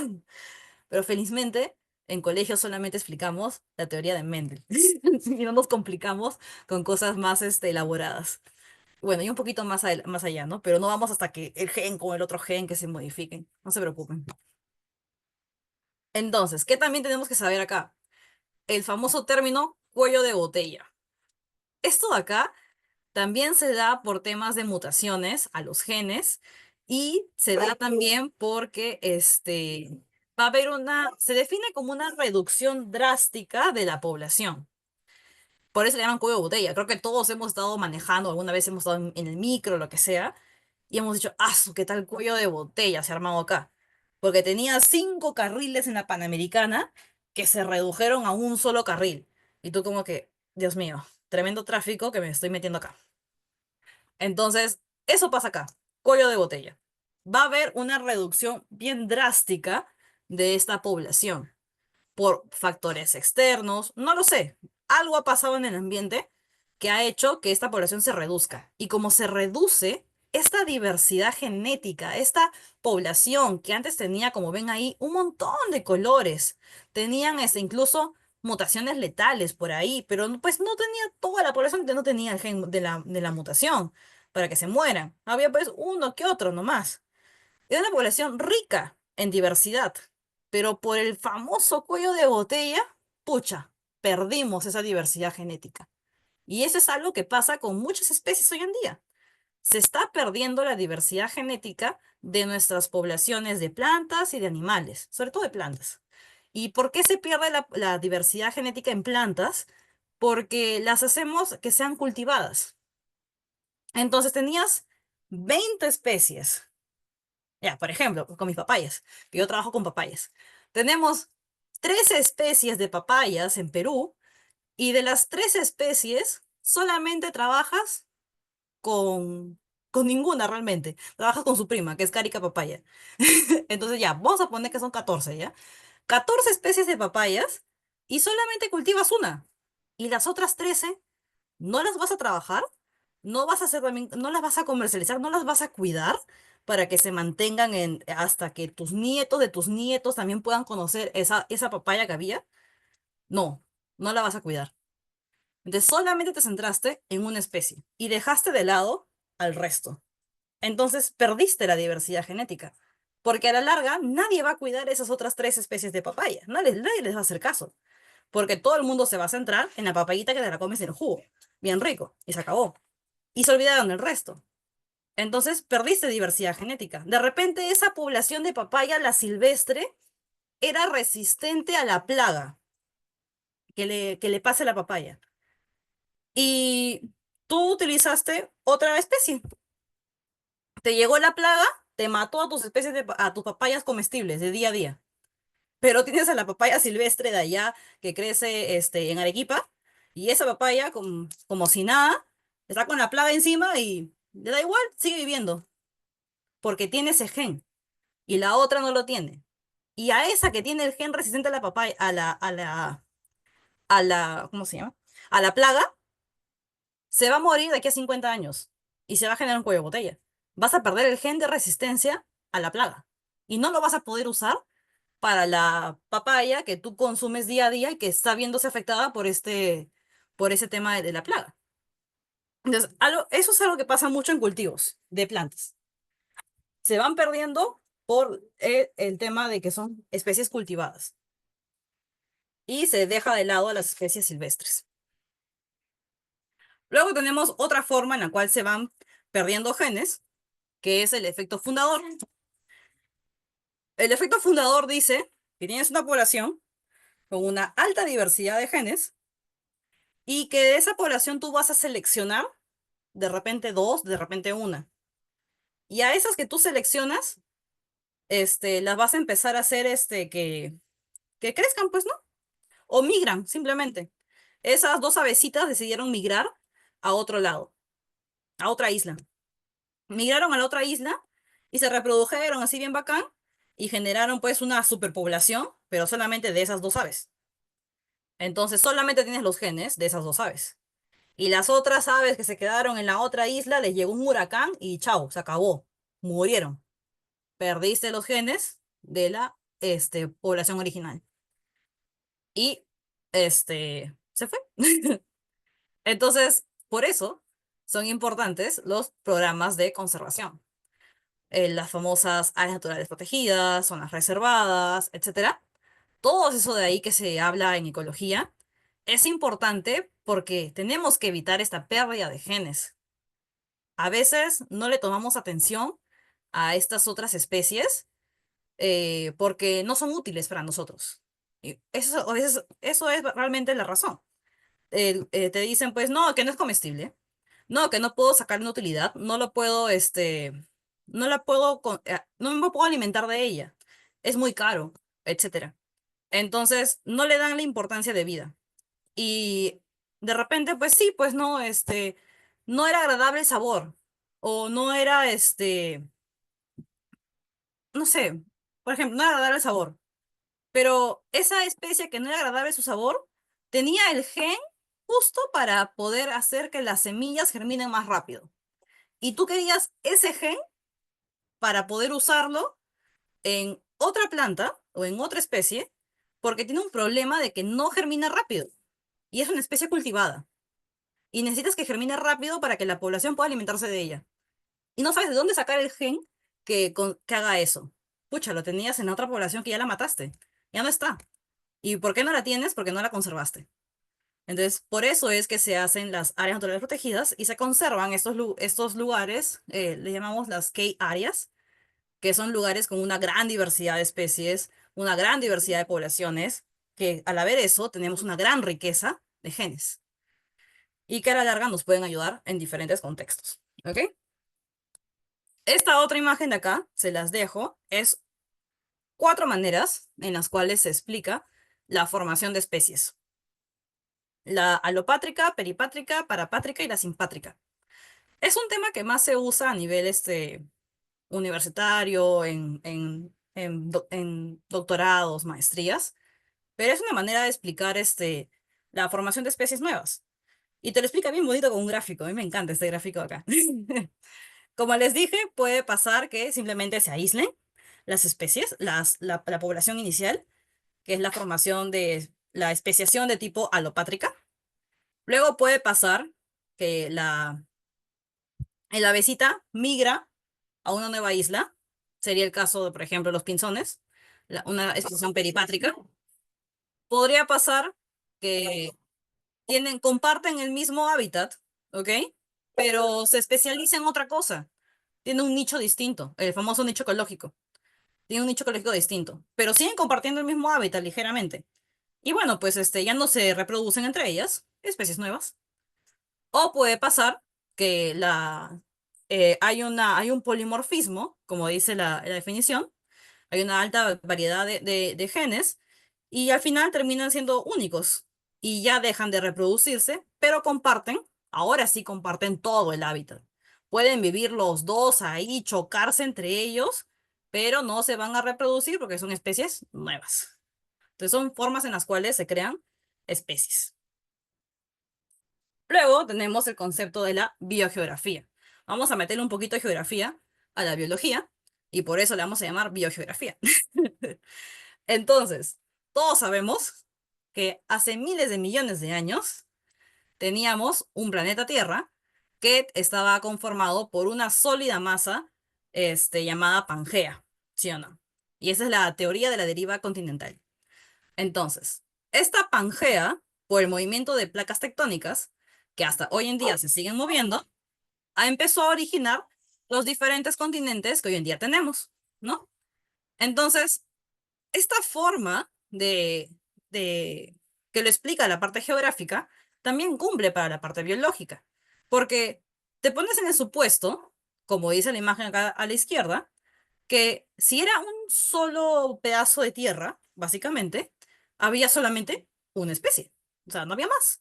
B: pero felizmente en colegio solamente explicamos la teoría de Mendel y no nos complicamos con cosas más elaboradas. Bueno, y un poquito más, más allá, ¿no? Pero no vamos hasta que el gen con el otro gen que se modifiquen. No se preocupen. Entonces, ¿qué también tenemos que saber acá? El famoso término cuello de botella. Esto de acá también se da por temas de mutaciones a los genes y se da también porque Va a haber se define como una reducción drástica de la población. Por eso le llaman cuello de botella. Creo que todos hemos estado manejando, alguna vez hemos estado en el micro, lo que sea, y hemos dicho, ¡ah, qué tal cuello de botella se ha armado acá! Porque tenía 5 carriles en la Panamericana que se redujeron a un solo carril. Y tú como que, Dios mío, tremendo tráfico que me estoy metiendo acá. Entonces, eso pasa acá, cuello de botella. Va a haber una reducción bien drástica de esta población por factores externos, no lo sé. Algo ha pasado en el ambiente que ha hecho que esta población se reduzca. Y como se reduce, esta diversidad genética, esta población que antes tenía, como ven ahí, un montón de colores, tenían incluso mutaciones letales por ahí, pero pues no tenía toda la población que no tenía el gen de la mutación para que se mueran. Había pues uno que otro nomás. Era una población rica en diversidad, pero por el famoso cuello de botella, pucha, perdimos esa diversidad genética. Y eso es algo que pasa con muchas especies hoy en día. Se está perdiendo la diversidad genética de nuestras poblaciones de plantas y de animales, sobre todo de plantas. ¿Y por qué se pierde la diversidad genética en plantas? Porque las hacemos que sean cultivadas. Entonces tenías 20 especies. Ya, por ejemplo, con mis papayas, que yo trabajo con papayas. Tenemos 13 especies de papayas en Perú y de las 13 especies solamente trabajas con, con ninguna realmente. Trabajas con su prima, que es Carica papaya. Entonces ya, vamos a poner que son 14, ¿ya? 14 especies de papayas y solamente cultivas una. Y las otras 13 no las vas a trabajar, no vas a hacer también, no las vas a comercializar, no las vas a cuidar para que se mantengan hasta que tus nietos de tus nietos también puedan conocer esa papaya que había. No, no la vas a cuidar. Entonces solamente te centraste en una especie y dejaste de lado al resto. Entonces perdiste la diversidad genética. Porque a la larga nadie va a cuidar esas otras 3 especies de papaya. Nadie les va a hacer caso. Porque todo el mundo se va a centrar en la papayita que te la comes en el jugo. Bien rico. Y se acabó. Y se olvidaron del resto. Entonces perdiste diversidad genética. De repente esa población de papaya, la silvestre, era resistente a la plaga que le pase la papaya. Y tú utilizaste otra especie. Te llegó la plaga, te mató a tus especies a tus papayas comestibles de día a día. Pero tienes a la papaya silvestre de allá que crece en Arequipa. Y esa papaya, como si nada, está con la plaga encima y le da igual, sigue viviendo. Porque tiene ese gen. Y la otra no lo tiene. Y a esa que tiene el gen resistente a la papaya, ¿cómo se llama? A la plaga, se va a morir de aquí a 50 años y se va a generar un cuello de botella. Vas a perder el gen de resistencia a la plaga y no lo vas a poder usar para la papaya que tú consumes día a día y que está viéndose afectada por ese tema de la plaga. Entonces, eso es algo que pasa mucho en cultivos de plantas. Se van perdiendo por el tema de que son especies cultivadas y se deja de lado a las especies silvestres. Luego tenemos otra forma en la cual se van perdiendo genes, que es el efecto fundador. El efecto fundador dice que tienes una población con una alta diversidad de genes y que de esa población tú vas a seleccionar de repente dos, de repente una. Y a esas que tú seleccionas, las vas a empezar a hacer que crezcan, pues, ¿no? O migran, simplemente. Esas dos avecitas decidieron migrar a otro lado, a otra isla. Migraron a la otra isla y se reprodujeron así bien bacán y generaron pues una superpoblación, pero solamente de esas dos aves. Entonces solamente tienes los genes de esas dos aves. Y las otras aves que se quedaron en la otra isla les llegó un huracán y chao, se acabó. Murieron. Perdiste los genes de la población original. Y se fue. Entonces, por eso son importantes los programas de conservación. Las famosas áreas naturales protegidas, zonas reservadas, etcétera. Todo eso de ahí que se habla en ecología es importante porque tenemos que evitar esta pérdida de genes. A veces no le tomamos atención a estas otras especies porque no son útiles para nosotros. Y eso es realmente la razón. Te dicen, pues, no, que no es comestible, no, que no puedo sacar una utilidad, no lo puedo, no la puedo, no me puedo alimentar de ella, es muy caro, etcétera. Entonces, no le dan la importancia de vida. Y de repente, pues sí, pues no, no era agradable el sabor, o no era, no sé, por ejemplo, no era agradable el sabor. Pero esa especie que no era agradable su sabor, tenía el gen justo para poder hacer que las semillas germinen más rápido. Y tú querías ese gen para poder usarlo en otra planta o en otra especie, porque tiene un problema de que no germina rápido. Y es una especie cultivada. Y necesitas que germine rápido para que la población pueda alimentarse de ella. Y no sabes de dónde sacar el gen que haga eso. Pucha, lo tenías en otra población que ya la mataste. Ya no está. ¿Y por qué no la tienes? Porque no la conservaste. Entonces, por eso es que se hacen las áreas naturales protegidas y se conservan estos lugares, le llamamos las key áreas, que son lugares con una gran diversidad de especies, una gran diversidad de poblaciones, que al haber eso tenemos una gran riqueza de genes y que a la larga nos pueden ayudar en diferentes contextos. ¿Ok? Esta otra imagen de acá, se las dejo, es 4 maneras en las cuales se explica la formación de especies. La alopátrica, peripátrica, parapátrica y la simpátrica. Es un tema que más se usa a nivel universitario, en doctorados, maestrías, pero es una manera de explicar la formación de especies nuevas. Y te lo explica bien bonito con un gráfico. A mí me encanta este gráfico de acá. Como les dije, puede pasar que simplemente se aíslen las especies, la población inicial, que es la formación de la especiación de tipo alopátrica. Luego puede pasar que el avecita migra a una nueva isla. Sería el caso de, por ejemplo, los pinzones, una explosión peripátrica. Podría pasar que comparten el mismo hábitat, ¿ok? Pero se especializa en otra cosa. Tiene un nicho distinto, el famoso nicho ecológico. Tiene un nicho ecológico distinto, pero siguen compartiendo el mismo hábitat ligeramente. Y bueno, pues ya no se reproducen entre ellas, especies nuevas. O puede pasar que hay un polimorfismo, como dice la definición, hay una alta variedad de genes y al final terminan siendo únicos y ya dejan de reproducirse, pero comparten, ahora sí comparten todo el hábitat. Pueden vivir los dos ahí, chocarse entre ellos, pero no se van a reproducir porque son especies nuevas. Entonces son formas en las cuales se crean especies. Luego tenemos el concepto de la biogeografía. Vamos a meterle un poquito de geografía a la biología y por eso le vamos a llamar biogeografía. Entonces, todos sabemos que hace miles de millones de años teníamos un planeta Tierra que estaba conformado por una sólida masa llamada Pangea, ¿sí o no? Y esa es la teoría de la deriva continental. Entonces, esta Pangea, por el movimiento de placas tectónicas, que hasta hoy en día se siguen moviendo, empezó a originar los diferentes continentes que hoy en día tenemos, ¿no? Entonces, esta forma de que lo explica la parte geográfica también cumple para la parte biológica, porque te pones en el supuesto, como dice la imagen acá a la izquierda, que si era un solo pedazo de tierra, básicamente, había solamente una especie, o sea, no había más.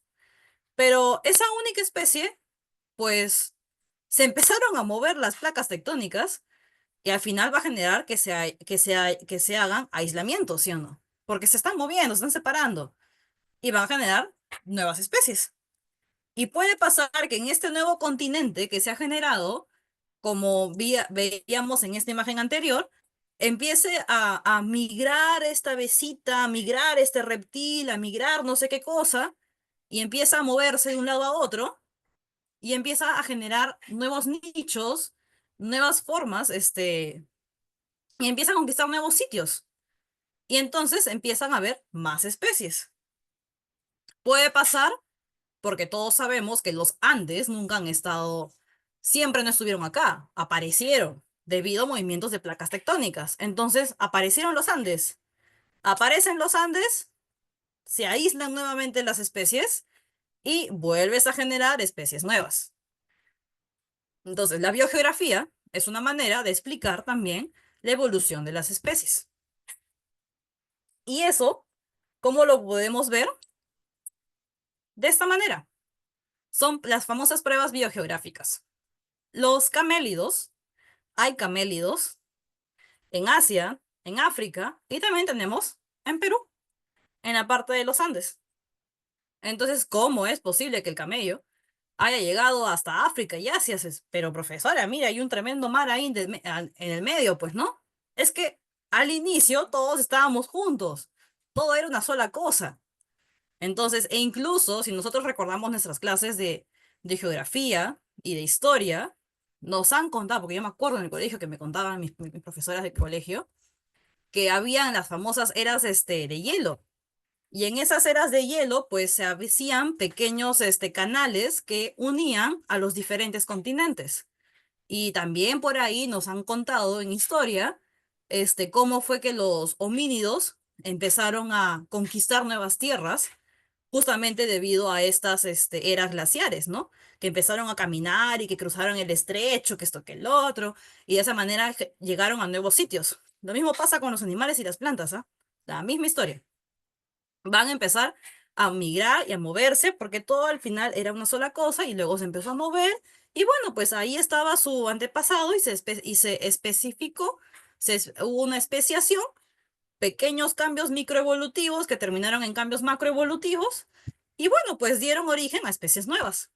B: Pero esa única especie, pues, se empezaron a mover las placas tectónicas y al final va a generar que se hagan aislamientos, ¿sí o no? Porque se están moviendo, se están separando y van a generar nuevas especies. Y puede pasar que en este nuevo continente que se ha generado, como veíamos en esta imagen anterior, empiece a migrar esta avecita, a migrar este reptil, a migrar no sé qué cosa, y empieza a moverse de un lado a otro y empieza a generar nuevos nichos, nuevas formas, y empieza a conquistar nuevos sitios. Y entonces empiezan a haber más especies. Puede pasar porque todos sabemos que los Andes nunca han estado, siempre no estuvieron acá, aparecieron. debido a movimientos de placas tectónicas. Entonces aparecieron los Andes. Aparecen los Andes, se aíslan nuevamente las especies y vuelves a generar especies nuevas. Entonces, la biogeografía es una manera de explicar también la evolución de las especies. Y eso, ¿cómo lo podemos ver? De esta manera. Son las famosas pruebas biogeográficas. Los camélidos, hay camélidos en Asia, en África y también tenemos en Perú, en la parte de los Andes. Entonces, ¿cómo es posible que el camello haya llegado hasta África y Asia? Pero profesora, mira, hay un tremendo mar ahí en el medio, pues, ¿no? Es que al inicio todos estábamos juntos, todo era una sola cosa. Entonces, e incluso si nosotros recordamos nuestras clases de geografía y de historia, nos han contado, porque yo me acuerdo en el colegio que me contaban mis profesoras de colegio, que habían las famosas eras de hielo. Y en esas eras de hielo, pues se hacían pequeños canales que unían a los diferentes continentes. Y también por ahí nos han contado en historia cómo fue que los homínidos empezaron a conquistar nuevas tierras justamente debido a estas eras glaciares, ¿no? Que empezaron a caminar y que cruzaron el estrecho, que esto, que el otro, y de esa manera llegaron a nuevos sitios. Lo mismo pasa con los animales y las plantas, ¿ah? La misma historia. Van a empezar a migrar y a moverse porque todo al final era una sola cosa y luego se empezó a mover y bueno, pues ahí estaba su antepasado y se especificó, hubo una especiación, pequeños cambios microevolutivos que terminaron en cambios macroevolutivos y bueno, pues dieron origen a especies nuevas.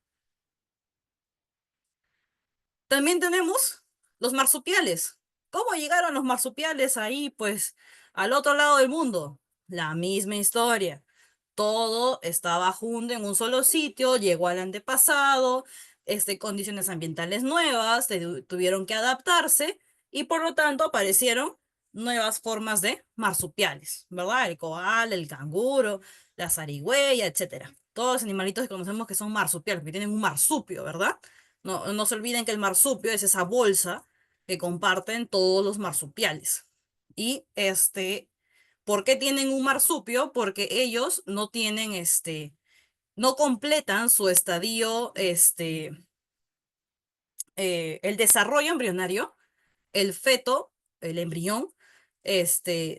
B: También tenemos los marsupiales. ¿Cómo llegaron los marsupiales ahí, pues, al otro lado del mundo? La misma historia. Todo estaba junto en un solo sitio, llegó al antepasado, condiciones ambientales nuevas, tuvieron que adaptarse y por lo tanto aparecieron nuevas formas de marsupiales, ¿verdad? El koala, el canguro, la zarigüeya, etcétera. Todos los animalitos que conocemos que son marsupiales, que tienen un marsupio, ¿verdad? No, no se olviden que el marsupio es esa bolsa que comparten todos los marsupiales. Y ¿por qué tienen un marsupio? Porque ellos no tienen no completan su estadio, el desarrollo embrionario, el feto, el embrión,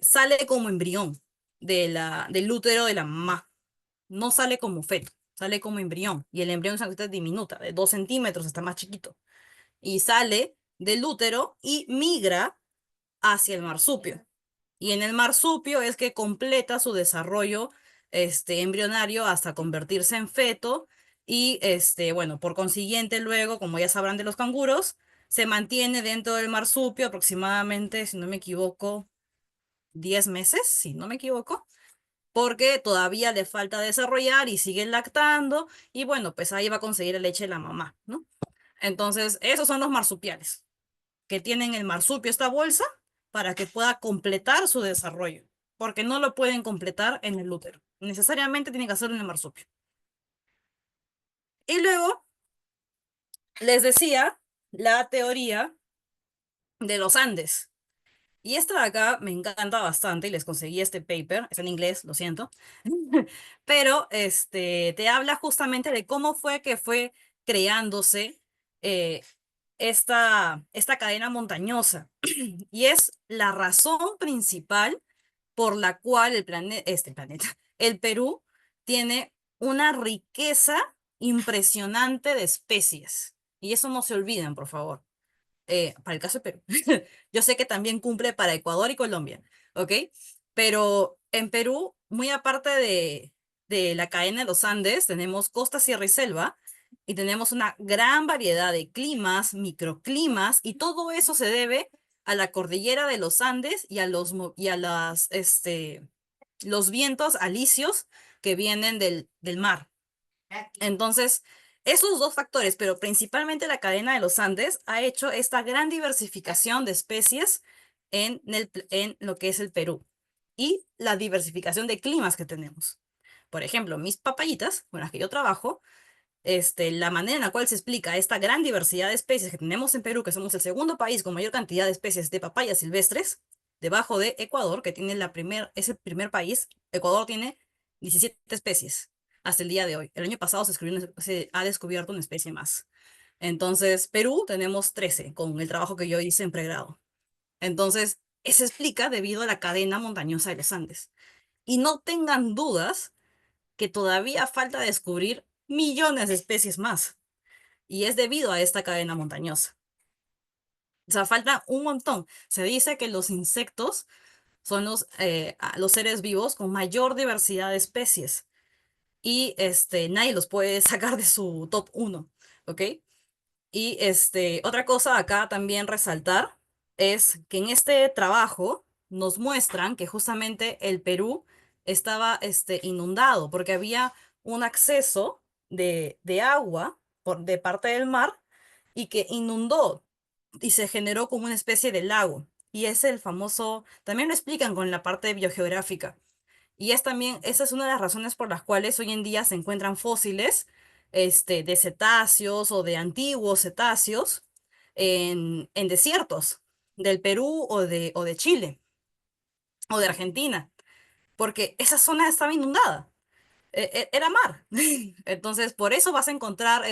B: sale como embrión del útero de la mamá. No sale como feto, sale como embrión. Y el embrión es una cosa diminuta, de 2 centímetros, hasta más chiquito. Y sale del útero y migra hacia el marsupio. Y en el marsupio es que completa su desarrollo embrionario hasta convertirse en feto y bueno, por consiguiente luego, como ya sabrán de los canguros, se mantiene dentro del marsupio aproximadamente, si no me equivoco, 10 meses, si no me equivoco, porque todavía le falta desarrollar y sigue lactando y bueno, pues ahí va a conseguir la leche de la mamá, ¿no? Entonces, esos son los marsupiales que tienen el marsupio, esta bolsa, para que pueda completar su desarrollo, porque no lo pueden completar en el útero. Necesariamente tienen que hacerlo en el marsupio. Y luego les decía la teoría de los Andes. Y esta de acá me encanta bastante y les conseguí este paper, es en inglés, lo siento, pero te habla justamente de cómo fue que fue creándose eh, esta cadena montañosa. Y es la razón principal por la cual este planeta, el Perú, tiene una riqueza impresionante de especies. Y eso no se olviden, por favor. Para el caso de Perú. Yo sé que también cumple para Ecuador y Colombia, ¿ok? Pero en Perú, muy aparte de la cadena de los Andes, tenemos costa, sierra y selva, y tenemos una gran variedad de climas, microclimas, y todo eso se debe a la cordillera de los Andes y a los vientos alisios que vienen del mar. Entonces, esos dos factores, pero principalmente la cadena de los Andes, ha hecho esta gran diversificación de especies en lo que es el Perú y la diversificación de climas que tenemos. Por ejemplo, mis papayitas, con las que yo trabajo, la manera en la cual se explica esta gran diversidad de especies que tenemos en Perú, que somos el segundo país con mayor cantidad de especies de papayas silvestres, debajo de Ecuador, que tiene es el primer país. Ecuador tiene 17 especies hasta el día de hoy. El año pasado se ha descubierto una especie más. Entonces, Perú tenemos 13 con el trabajo que yo hice en pregrado. Entonces, eso explica debido a la cadena montañosa de los Andes. Y no tengan dudas que todavía falta descubrir millones de especies más. Y es debido a esta cadena montañosa. O sea, falta un montón. Se dice que los insectos son los seres vivos con mayor diversidad de especies. Y nadie los puede sacar de su top uno, ¿ok? Y otra cosa acá también resaltar es que en este trabajo nos muestran que justamente el Perú estaba inundado porque había un acceso de agua de parte del mar y que inundó y se generó como una especie de lago. Y es el famoso, también lo explican con la parte biogeográfica. Y es también, esa es una de las razones por las cuales hoy en día se encuentran fósiles, de cetáceos o de antiguos cetáceos en desiertos del Perú o de Chile o de Argentina, porque esa zona estaba inundada. Era mar. Entonces, por eso vas a encontrar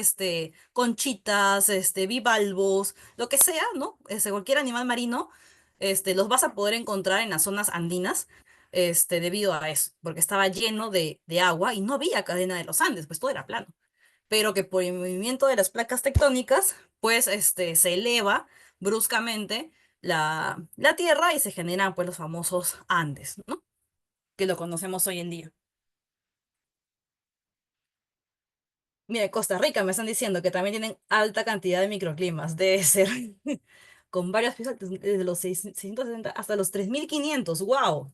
B: conchitas, bivalvos, lo que sea, ¿no? Cualquier animal marino, los vas a poder encontrar en las zonas andinas, debido a eso, porque estaba lleno de agua y no había cadena de los Andes, pues todo era plano. Pero que por el movimiento de las placas tectónicas, pues se eleva bruscamente la tierra y se generan pues los famosos Andes, ¿no? Que lo conocemos hoy en día. Mira, Costa Rica me están diciendo que también tienen alta cantidad de microclimas. Debe ser con varios pisos desde los 660 hasta los 3500. ¡Wow!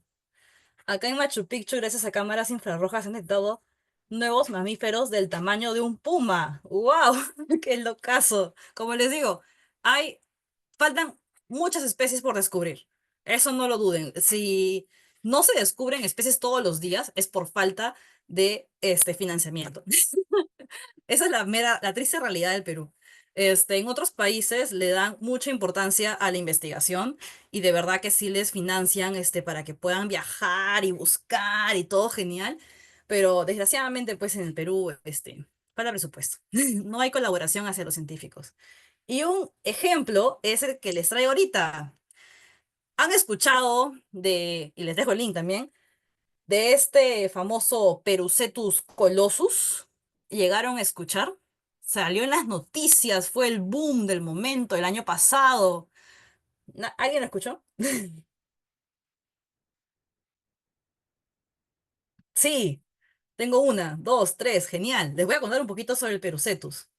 B: Acá en Machu Picchu, gracias a cámaras infrarrojas, han detectado nuevos mamíferos del tamaño de un puma. ¡Wow! ¡Qué locazo! Como les digo, hay, faltan muchas especies por descubrir. Eso no lo duden. Si no se descubren especies todos los días, es por falta de financiamiento. Esa es la triste realidad del Perú. En otros países le dan mucha importancia a la investigación y de verdad que sí les financian para que puedan viajar y buscar y todo genial, pero desgraciadamente pues en el Perú falta presupuesto. No hay colaboración hacia los científicos. Y un ejemplo es el que les traigo ahorita. ¿Han escuchado y les dejo el link también, de este famoso Perucetus colossus? ¿Llegaron a escuchar? Salió en las noticias, fue el boom del momento el año pasado. ¿Alguien lo escuchó? Sí, tengo una, dos, tres, genial. Les voy a contar un poquito sobre el Perucetus.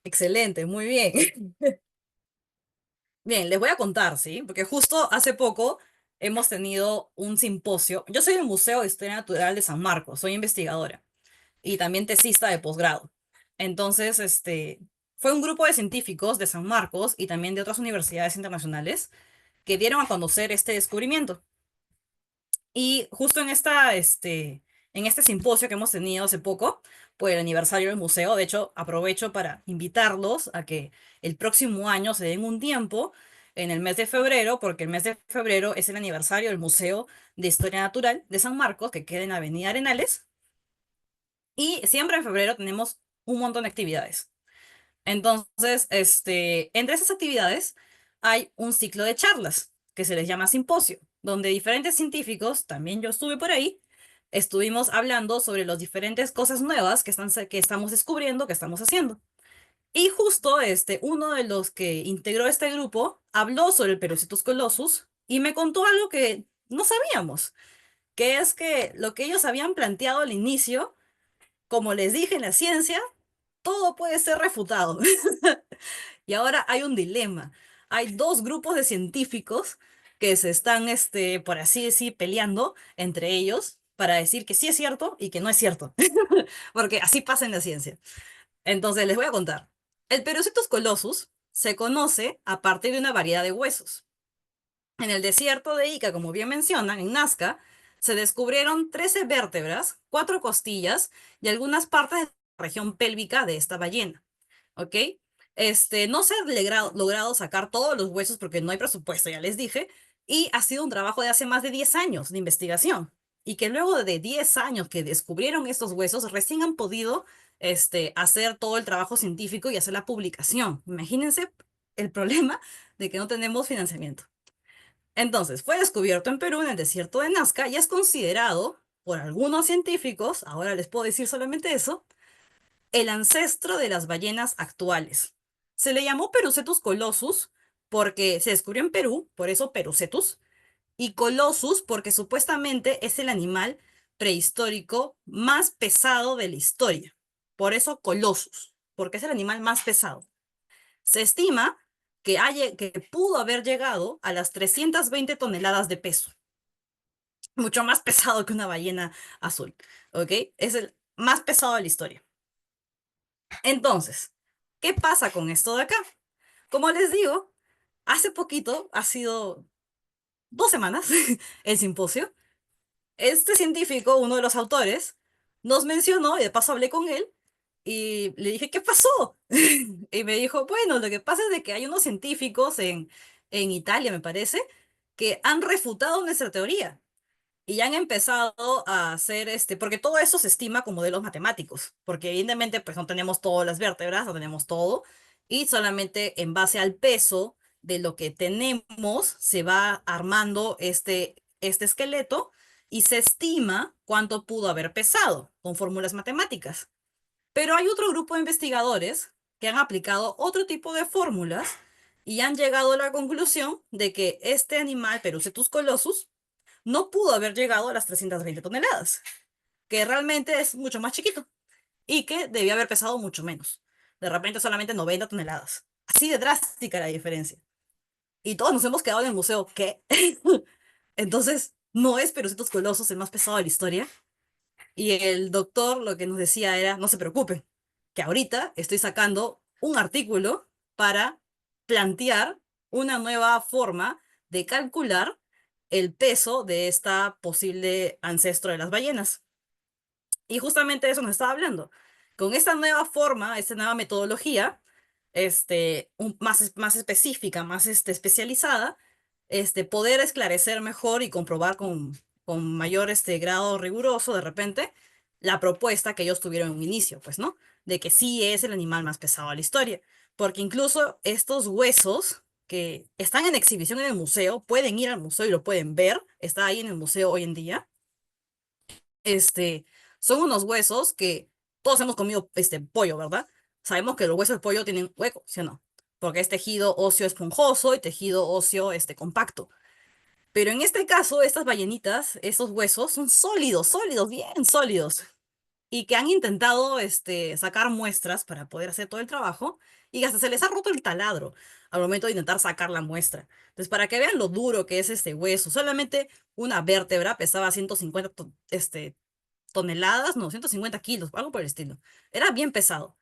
B: Excelente, muy bien. Bien, les voy a contar, ¿sí? Porque justo hace poco hemos tenido un simposio. Yo soy del Museo de Historia Natural de San Marcos, soy investigadora y también tesista de posgrado. Entonces, fue un grupo de científicos de San Marcos y también de otras universidades internacionales que dieron a conocer este descubrimiento. Y justo en este simposio que hemos tenido hace poco, por el aniversario del museo, de hecho, aprovecho para invitarlos a que el próximo año se den un tiempo en el mes de febrero, porque el mes de febrero es el aniversario del Museo de Historia Natural de San Marcos, que queda en la Avenida Arenales, y siempre en febrero tenemos un montón de actividades. Entonces, entre esas actividades hay un ciclo de charlas que se les llama simposio, donde diferentes científicos, también yo estuve por ahí, estuvimos hablando sobre las diferentes cosas nuevas que estamos descubriendo, que estamos haciendo. Y justo uno de los que integró este grupo habló sobre el Perucetus colossus y me contó algo que no sabíamos, que es que lo que ellos habían planteado al inicio, como les dije en la ciencia, todo puede ser refutado. Y ahora hay un dilema. Hay dos grupos de científicos que se están, por así decir, peleando entre ellos para decir que sí es cierto y que no es cierto. Porque así pasa en la ciencia. Entonces, les voy a contar. El Perucetus colossus se conoce a partir de una variedad de huesos. En el desierto de Ica, como bien mencionan, en Nazca, se descubrieron 13 vértebras, 4 costillas y algunas partes de región pélvica de esta ballena, ¿ok? No se ha logrado sacar todos los huesos porque no hay presupuesto, ya les dije, y ha sido un trabajo de hace más de 10 años de investigación. Y que luego de 10 años que descubrieron estos huesos, recién han podido hacer todo el trabajo científico y hacer la publicación. Imagínense el problema de que no tenemos financiamiento. Entonces, fue descubierto en Perú, en el desierto de Nazca, y es considerado por algunos científicos, ahora les puedo decir solamente eso, el ancestro de las ballenas actuales. Se le llamó Perucetus colossus porque se descubrió en Perú, por eso Perucetus, y Colossus porque supuestamente es el animal prehistórico más pesado de la historia. Por eso Colossus, porque es el animal más pesado. Se estima que pudo haber llegado a las 320 toneladas de peso, mucho más pesado que una ballena azul, ¿ok? Es el más pesado de la historia. Entonces, ¿qué pasa con esto de acá? Como les digo, hace poquito, ha sido 2 semanas, el simposio. Este científico, uno de los autores, nos mencionó, y de paso hablé con él, y le dije, ¿qué pasó? Y me dijo, bueno, lo que pasa es de que hay unos científicos en Italia, me parece, que han refutado nuestra teoría. Y ya han empezado a hacer porque todo eso se estima con modelos matemáticos, porque evidentemente pues no tenemos todas las vértebras, no tenemos todo, y solamente en base al peso de lo que tenemos se va armando este esqueleto y se estima cuánto pudo haber pesado con fórmulas matemáticas. Pero hay otro grupo de investigadores que han aplicado otro tipo de fórmulas y han llegado a la conclusión de que este animal, Perucetus colossus, no pudo haber llegado a las 320 toneladas, que realmente es mucho más chiquito y que debía haber pesado mucho menos. De repente solamente 90 toneladas. Así de drástica la diferencia. Y todos nos hemos quedado en el museo, ¿qué? Entonces, no es Perucitos Colosos el más pesado de la historia. Y el doctor lo que nos decía era, no se preocupen, que ahorita estoy sacando un artículo para plantear una nueva forma de calcular el peso de esta posible ancestro de las ballenas. Y justamente de eso nos estaba hablando. Con esta nueva forma, esta nueva metodología, más específica, más especializada, poder esclarecer mejor y comprobar con mayor grado riguroso de repente la propuesta que ellos tuvieron en un inicio, pues, ¿no? De que sí es el animal más pesado de la historia. Porque incluso estos huesos que están en exhibición en el museo, pueden ir al museo y lo pueden ver, está ahí en el museo hoy en día, este, son unos huesos que todos hemos comido pollo, ¿verdad? Sabemos que los huesos del pollo tienen hueco, ¿sí o no? Porque es tejido óseo esponjoso y tejido óseo compacto. Pero en este caso, estas ballenitas, esos huesos son sólidos, sólidos, bien sólidos. Y que han intentado sacar muestras para poder hacer todo el trabajo y hasta se les ha roto el taladro al momento de intentar sacar la muestra. Entonces, para que vean lo duro que es este hueso, solamente una vértebra pesaba 150 toneladas, no, 150 kilos, algo por el estilo. Era bien pesado.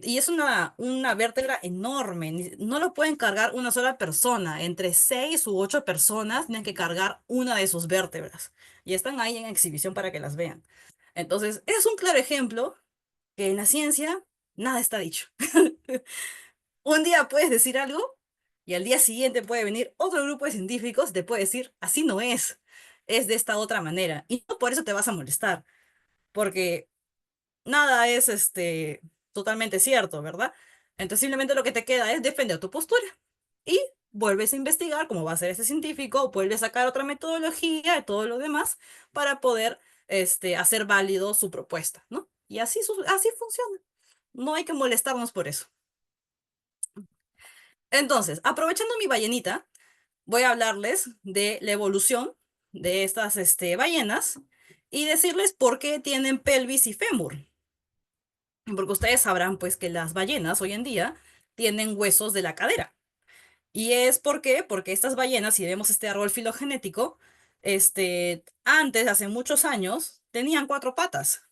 B: Y es una vértebra enorme, no lo pueden cargar una sola persona, entre 6 u 8 personas tienen que cargar una de sus vértebras. Y están ahí en exhibición para que las vean. Entonces, es un claro ejemplo que en la ciencia nada está dicho. Un día puedes decir algo y al día siguiente puede venir otro grupo de científicos y te puede decir, así no es de esta otra manera. Y no por eso te vas a molestar, porque nada es totalmente cierto, ¿verdad? Entonces simplemente lo que te queda es defender tu postura y vuelves a investigar cómo va a ser ese científico, vuelves a sacar otra metodología y todo lo demás para poder hacer válido su propuesta, ¿no? Y así funciona. No hay que molestarnos por eso. Entonces, aprovechando mi ballenita, voy a hablarles de la evolución de estas ballenas y decirles por qué tienen pelvis y fémur. Porque ustedes sabrán pues que las ballenas hoy en día tienen huesos de la cadera. ¿Y es por qué? Porque estas ballenas, si vemos este árbol filogenético, antes, hace muchos años, tenían 4 patas.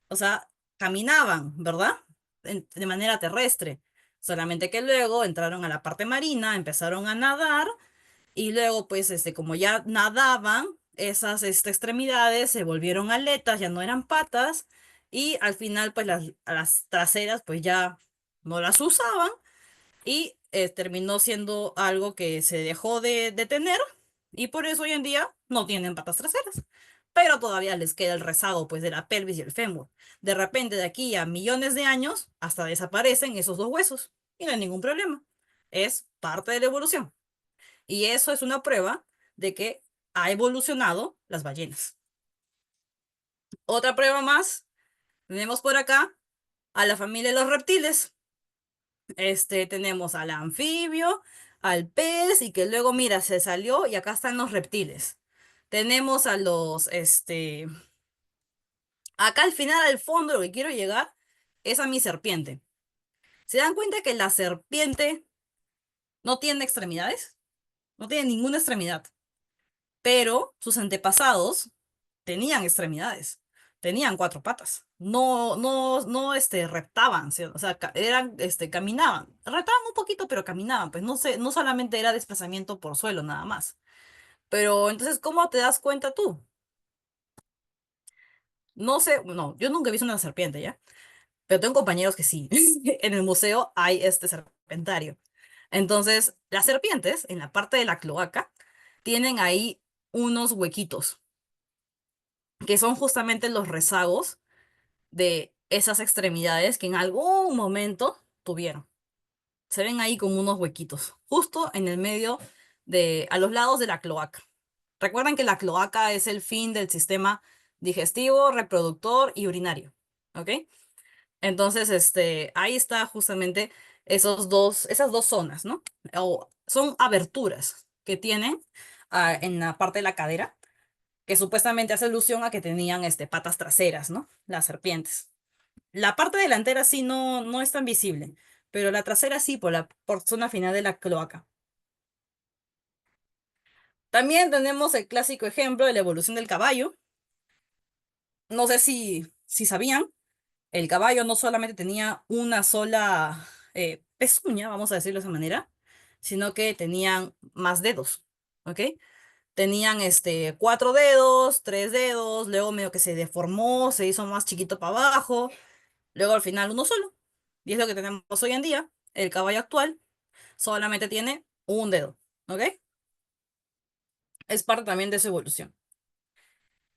B: O sea, caminaban, ¿verdad? De manera terrestre. Solamente que luego entraron a la parte marina, empezaron a nadar y luego, pues, como ya nadaban, esas extremidades se volvieron aletas, ya no eran patas, y al final pues las traseras pues ya no las usaban y terminó siendo algo que se dejó de tener y por eso hoy en día no tienen patas traseras. Pero todavía les queda el rezago pues de la pelvis y el fémur. De repente de aquí a millones de años hasta desaparecen esos dos huesos y no hay ningún problema. Es parte de la evolución. Y eso es una prueba de que ha evolucionado las ballenas. Otra prueba más, tenemos por acá a la familia de los reptiles. Tenemos al anfibio, al pez y que luego, mira, se salió y acá están los reptiles. Tenemos a acá al final, al fondo, lo que quiero llegar es a mi serpiente. ¿Se dan cuenta que la serpiente no tiene extremidades? No tiene ninguna extremidad, pero sus antepasados tenían extremidades, tenían cuatro patas. No, reptaban, ¿sí? O sea, caminaban. Reptaban un poquito, pero caminaban, pues no sé, no solamente era desplazamiento por suelo, nada más. Pero entonces, ¿cómo te das cuenta tú? No sé, no, yo nunca he visto una serpiente, ¿ya? Pero tengo compañeros que sí. En el museo hay este serpentario. Entonces, las serpientes, en la parte de la cloaca, tienen ahí unos huequitos, que son justamente los rezagos de esas extremidades que en algún momento tuvieron. Se ven ahí como unos huequitos, justo en el medio a los lados de la cloaca. Recuerden que la cloaca es el fin del sistema digestivo, reproductor y urinario. ¿Ok? Entonces, ahí está justamente esas dos zonas, ¿no? O son aberturas que tienen en la parte de la cadera, que supuestamente hace alusión a que tenían patas traseras, ¿no? Las serpientes. La parte delantera sí no es tan visible, pero la trasera sí, por zona final de la cloaca. También tenemos el clásico ejemplo de la evolución del caballo. No sé si sabían, el caballo no solamente tenía una sola pezuña, vamos a decirlo de esa manera, sino que tenían más dedos, ¿ok? Tenían cuatro dedos, tres dedos, luego medio que se deformó, se hizo más chiquito para abajo, luego al final uno solo. Y es lo que tenemos hoy en día. El caballo actual solamente tiene un dedo, ¿ok? Es parte también de su evolución.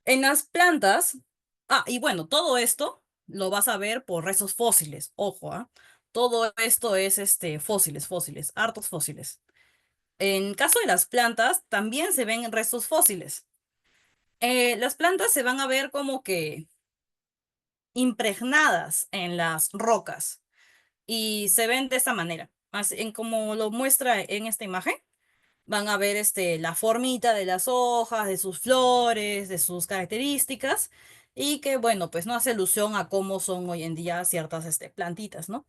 B: En las plantas, y bueno, todo esto lo vas a ver por restos fósiles, ojo, ¿ah? Todo esto es fósiles, hartos fósiles. En caso de las plantas, también se ven restos fósiles. Las plantas se van a ver como que impregnadas en las rocas y se ven de esta manera, así en como lo muestra en esta imagen. Van a ver la formita de las hojas, de sus flores, de sus características, y que, bueno, pues no hace alusión a cómo son hoy en día ciertas plantitas, ¿no?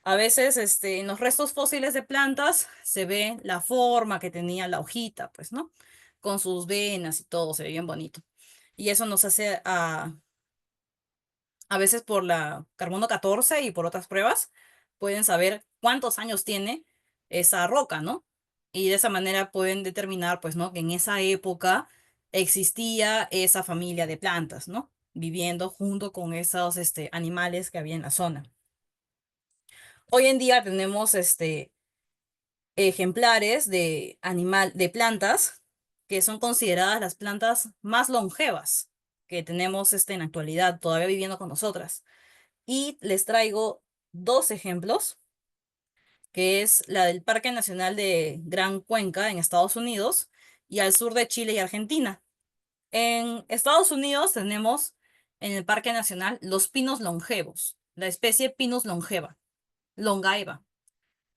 B: A veces en los restos fósiles de plantas se ve la forma que tenía la hojita, pues, ¿no? Con sus venas y todo, se ve bien bonito. Y eso nos hace a veces por la carbono 14 y por otras pruebas, pueden saber cuántos años tiene esa roca, ¿no? Y de esa manera pueden determinar, pues, ¿no? Que en esa época existía esa familia de plantas, ¿no? Viviendo junto con esos, animales que había en la zona. Hoy en día tenemos, ejemplares de plantas que son consideradas las plantas más longevas que tenemos, en la actualidad, todavía viviendo con nosotras. Y les traigo dos ejemplos, que es la del Parque Nacional de Gran Cuenca en Estados Unidos y al sur de Chile y Argentina. En Estados Unidos tenemos en el Parque Nacional los pinos longevos, la especie Pinus longeva,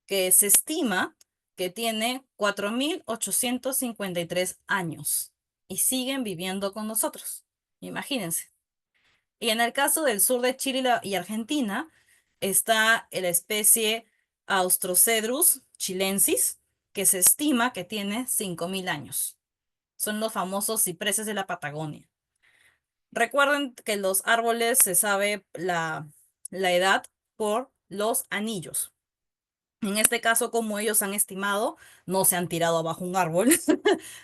B: que se estima que tiene 4.853 años y siguen viviendo con nosotros. Imagínense. Y en el caso del sur de Chile y Argentina, está la especie Austrocedrus chilensis, que se estima que tiene 5.000 años. Son los famosos cipreses de la Patagonia. Recuerden que los árboles se sabe la edad por los anillos. En este caso, como ellos han estimado, no se han tirado abajo un árbol,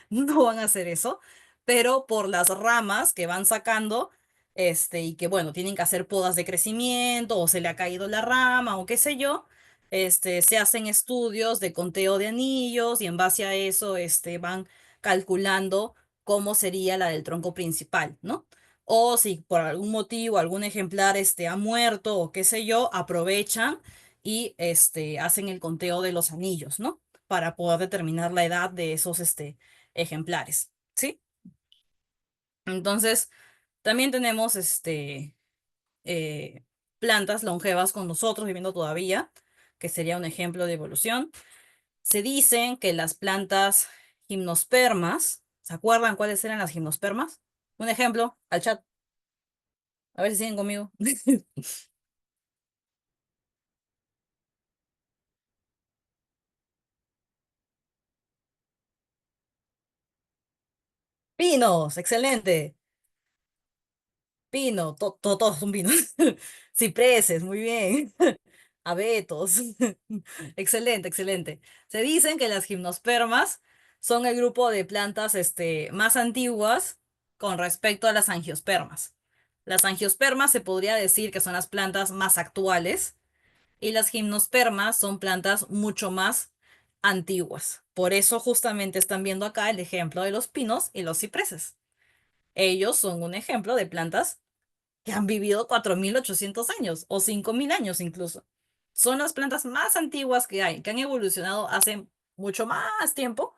B: no van a hacer eso, pero por las ramas que van sacando, y que bueno, tienen que hacer podas de crecimiento o se le ha caído la rama o qué sé yo, se hacen estudios de conteo de anillos y en base a eso, van calculando cómo sería la del tronco principal, ¿no? O si por algún motivo algún ejemplar, ha muerto o qué sé yo, aprovechan y, hacen el conteo de los anillos, ¿no? Para poder determinar la edad de esos, ejemplares, ¿sí? Entonces, también tenemos, eh, plantas longevas con nosotros viviendo todavía, que sería un ejemplo de evolución. Se dicen que las plantas gimnospermas, ¿se acuerdan cuáles eran las gimnospermas? Un ejemplo, al chat, a ver si siguen conmigo. Pinos, excelente. Pino, todos son pinos. Cipreses, muy bien. Abetos. Excelente, excelente. Se dicen que las gimnospermas son el grupo de plantas, más antiguas con respecto a las angiospermas. Las angiospermas se podría decir que son las plantas más actuales y las gimnospermas son plantas mucho más antiguas. Por eso justamente están viendo acá el ejemplo de los pinos y los cipreses. Ellos son un ejemplo de plantas que han vivido 4.800 años o 5.000 años incluso. Son las plantas más antiguas que hay, que han evolucionado hace mucho más tiempo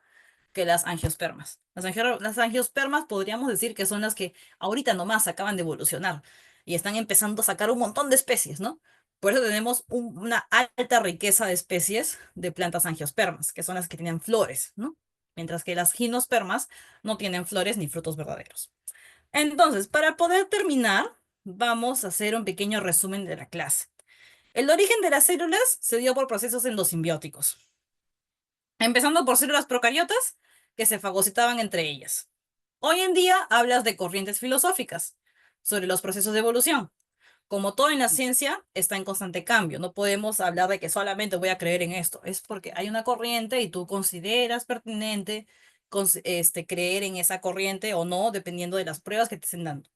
B: que las angiospermas. Las angiospermas podríamos decir que son las que ahorita nomás acaban de evolucionar y están empezando a sacar un montón de especies, ¿no? Por eso tenemos una alta riqueza de especies de plantas angiospermas, que son las que tienen flores, ¿no? Mientras que las gimnospermas no tienen flores ni frutos verdaderos. Entonces, para poder terminar, vamos a hacer un pequeño resumen de la clase. El origen de las células se dio por procesos endosimbióticos, empezando por células procariotas que se fagocitaban entre ellas. Hoy en día hablas de corrientes filosóficas sobre los procesos de evolución. Como todo en la ciencia, está en constante cambio. No podemos hablar de que solamente voy a creer en esto. Es porque hay una corriente y tú consideras pertinente creer en esa corriente o no, dependiendo de las pruebas que te estén dando.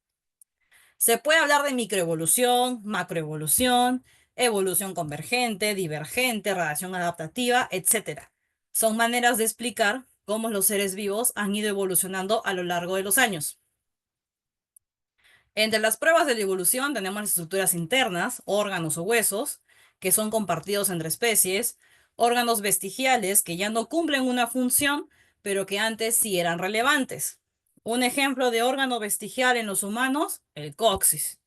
B: Se puede hablar de microevolución, macroevolución, evolución convergente, divergente, radiación adaptativa, etcétera. Son maneras de explicar cómo los seres vivos han ido evolucionando a lo largo de los años. Entre las pruebas de la evolución tenemos las estructuras internas, órganos o huesos, que son compartidos entre especies, órganos vestigiales que ya no cumplen una función, pero que antes sí eran relevantes. Un ejemplo de órgano vestigial en los humanos, el coxis.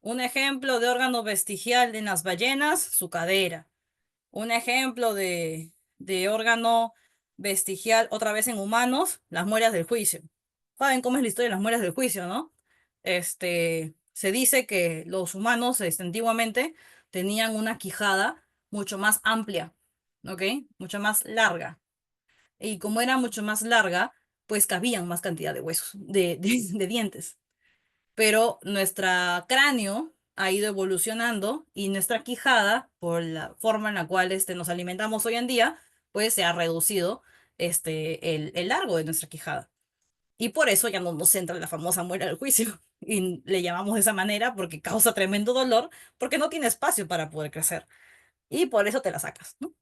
B: Un ejemplo de órgano vestigial en las ballenas, su cadera. Un ejemplo de órgano vestigial otra vez en humanos, las muelas del juicio. ¿Saben cómo es la historia de las muelas del juicio, no? Se dice que los humanos, antiguamente tenían una quijada mucho más amplia, ¿ok? Mucho más larga. Y como era mucho más larga, pues cabían más cantidad de huesos, de dientes, pero nuestro cráneo ha ido evolucionando y nuestra quijada, por la forma en la cual nos alimentamos hoy en día, pues se ha reducido el largo de nuestra quijada. Y por eso ya no nos entra la famosa muela del juicio. Y le llamamos de esa manera porque causa tremendo dolor, porque no tiene espacio para poder crecer. Y por eso te la sacas, ¿no?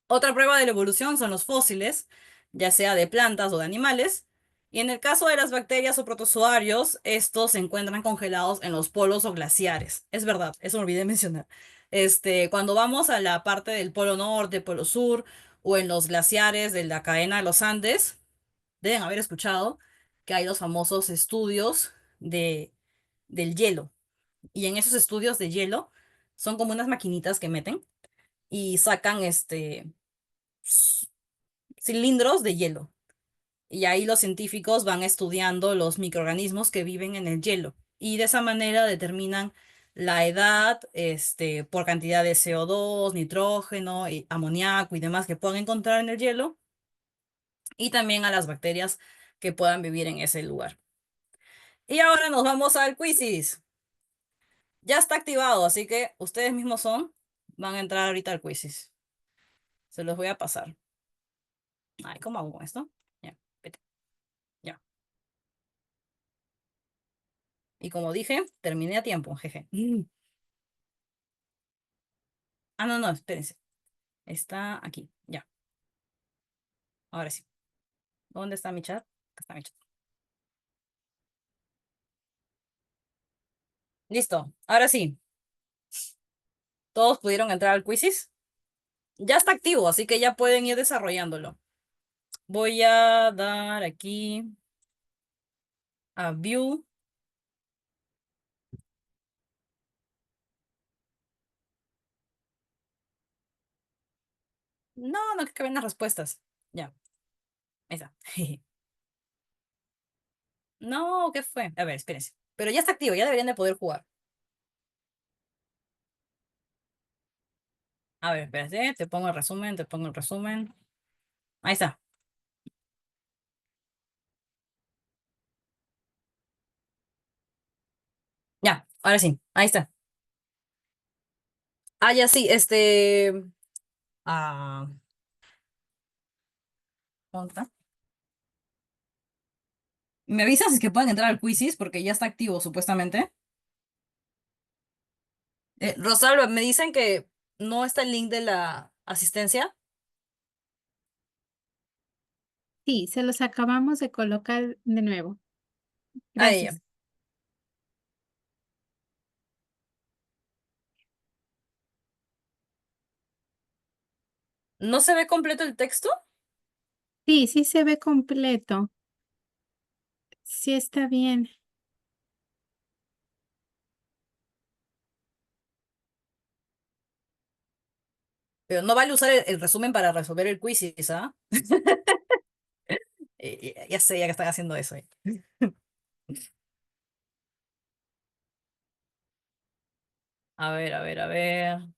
B: Otra prueba de la evolución son los fósiles, ya sea de plantas o de animales. Y en el caso de las bacterias o protozoarios, estos se encuentran congelados en los polos o glaciares. Es verdad, eso me olvidé mencionar. Cuando vamos a la parte del polo norte, polo sur, o en los glaciares de la cadena de los Andes, deben haber escuchado que hay los famosos estudios del hielo. Y en esos estudios de hielo son como unas maquinitas que meten y sacan cilindros de hielo. Y ahí los científicos van estudiando los microorganismos que viven en el hielo. Y de esa manera determinan la edad, por cantidad de CO2, nitrógeno, y amoníaco y demás que puedan encontrar en el hielo. Y también a las bacterias que puedan vivir en ese lugar. Y ahora nos vamos al quizzes. Ya está activado, así que ustedes mismos van a entrar ahorita al quizzes. Se los voy a pasar. Ay, ¿cómo hago con esto? Ya, vete, ya. Y como dije, terminé a tiempo, jeje. Ah, no, no, espérense. Está aquí, ya. Ahora sí. ¿Dónde está mi chat? Acá está mi chat. Listo. Ahora sí. Todos pudieron entrar al quizzes. Ya está activo, así que ya pueden ir desarrollándolo. Voy a dar aquí a View. No, no, que ven las respuestas. Ya, ahí está. No, ¿qué fue? A ver, espérense. Pero ya está activo, ya deberían de poder jugar. A ver, espérate, te pongo el resumen, te pongo el resumen. Ahí está. Ya, ahora sí, ahí está. Ah, ya sí, Ah, ¿dónde está? ¿Me avisas si es que pueden entrar al quizzes? Porque ya está activo, supuestamente. Rosalba, me dicen que no está el link de la asistencia.
A: Sí, se los acabamos de colocar de nuevo.
B: A ella.
A: Gracias.
B: ¿No se ve completo el texto?
A: Sí, sí se ve completo. Sí está bien.
B: Pero no vale usar el resumen para resolver el quiz, ¿ah? Ya sé, ya que están haciendo eso. A ver, a ver, a ver.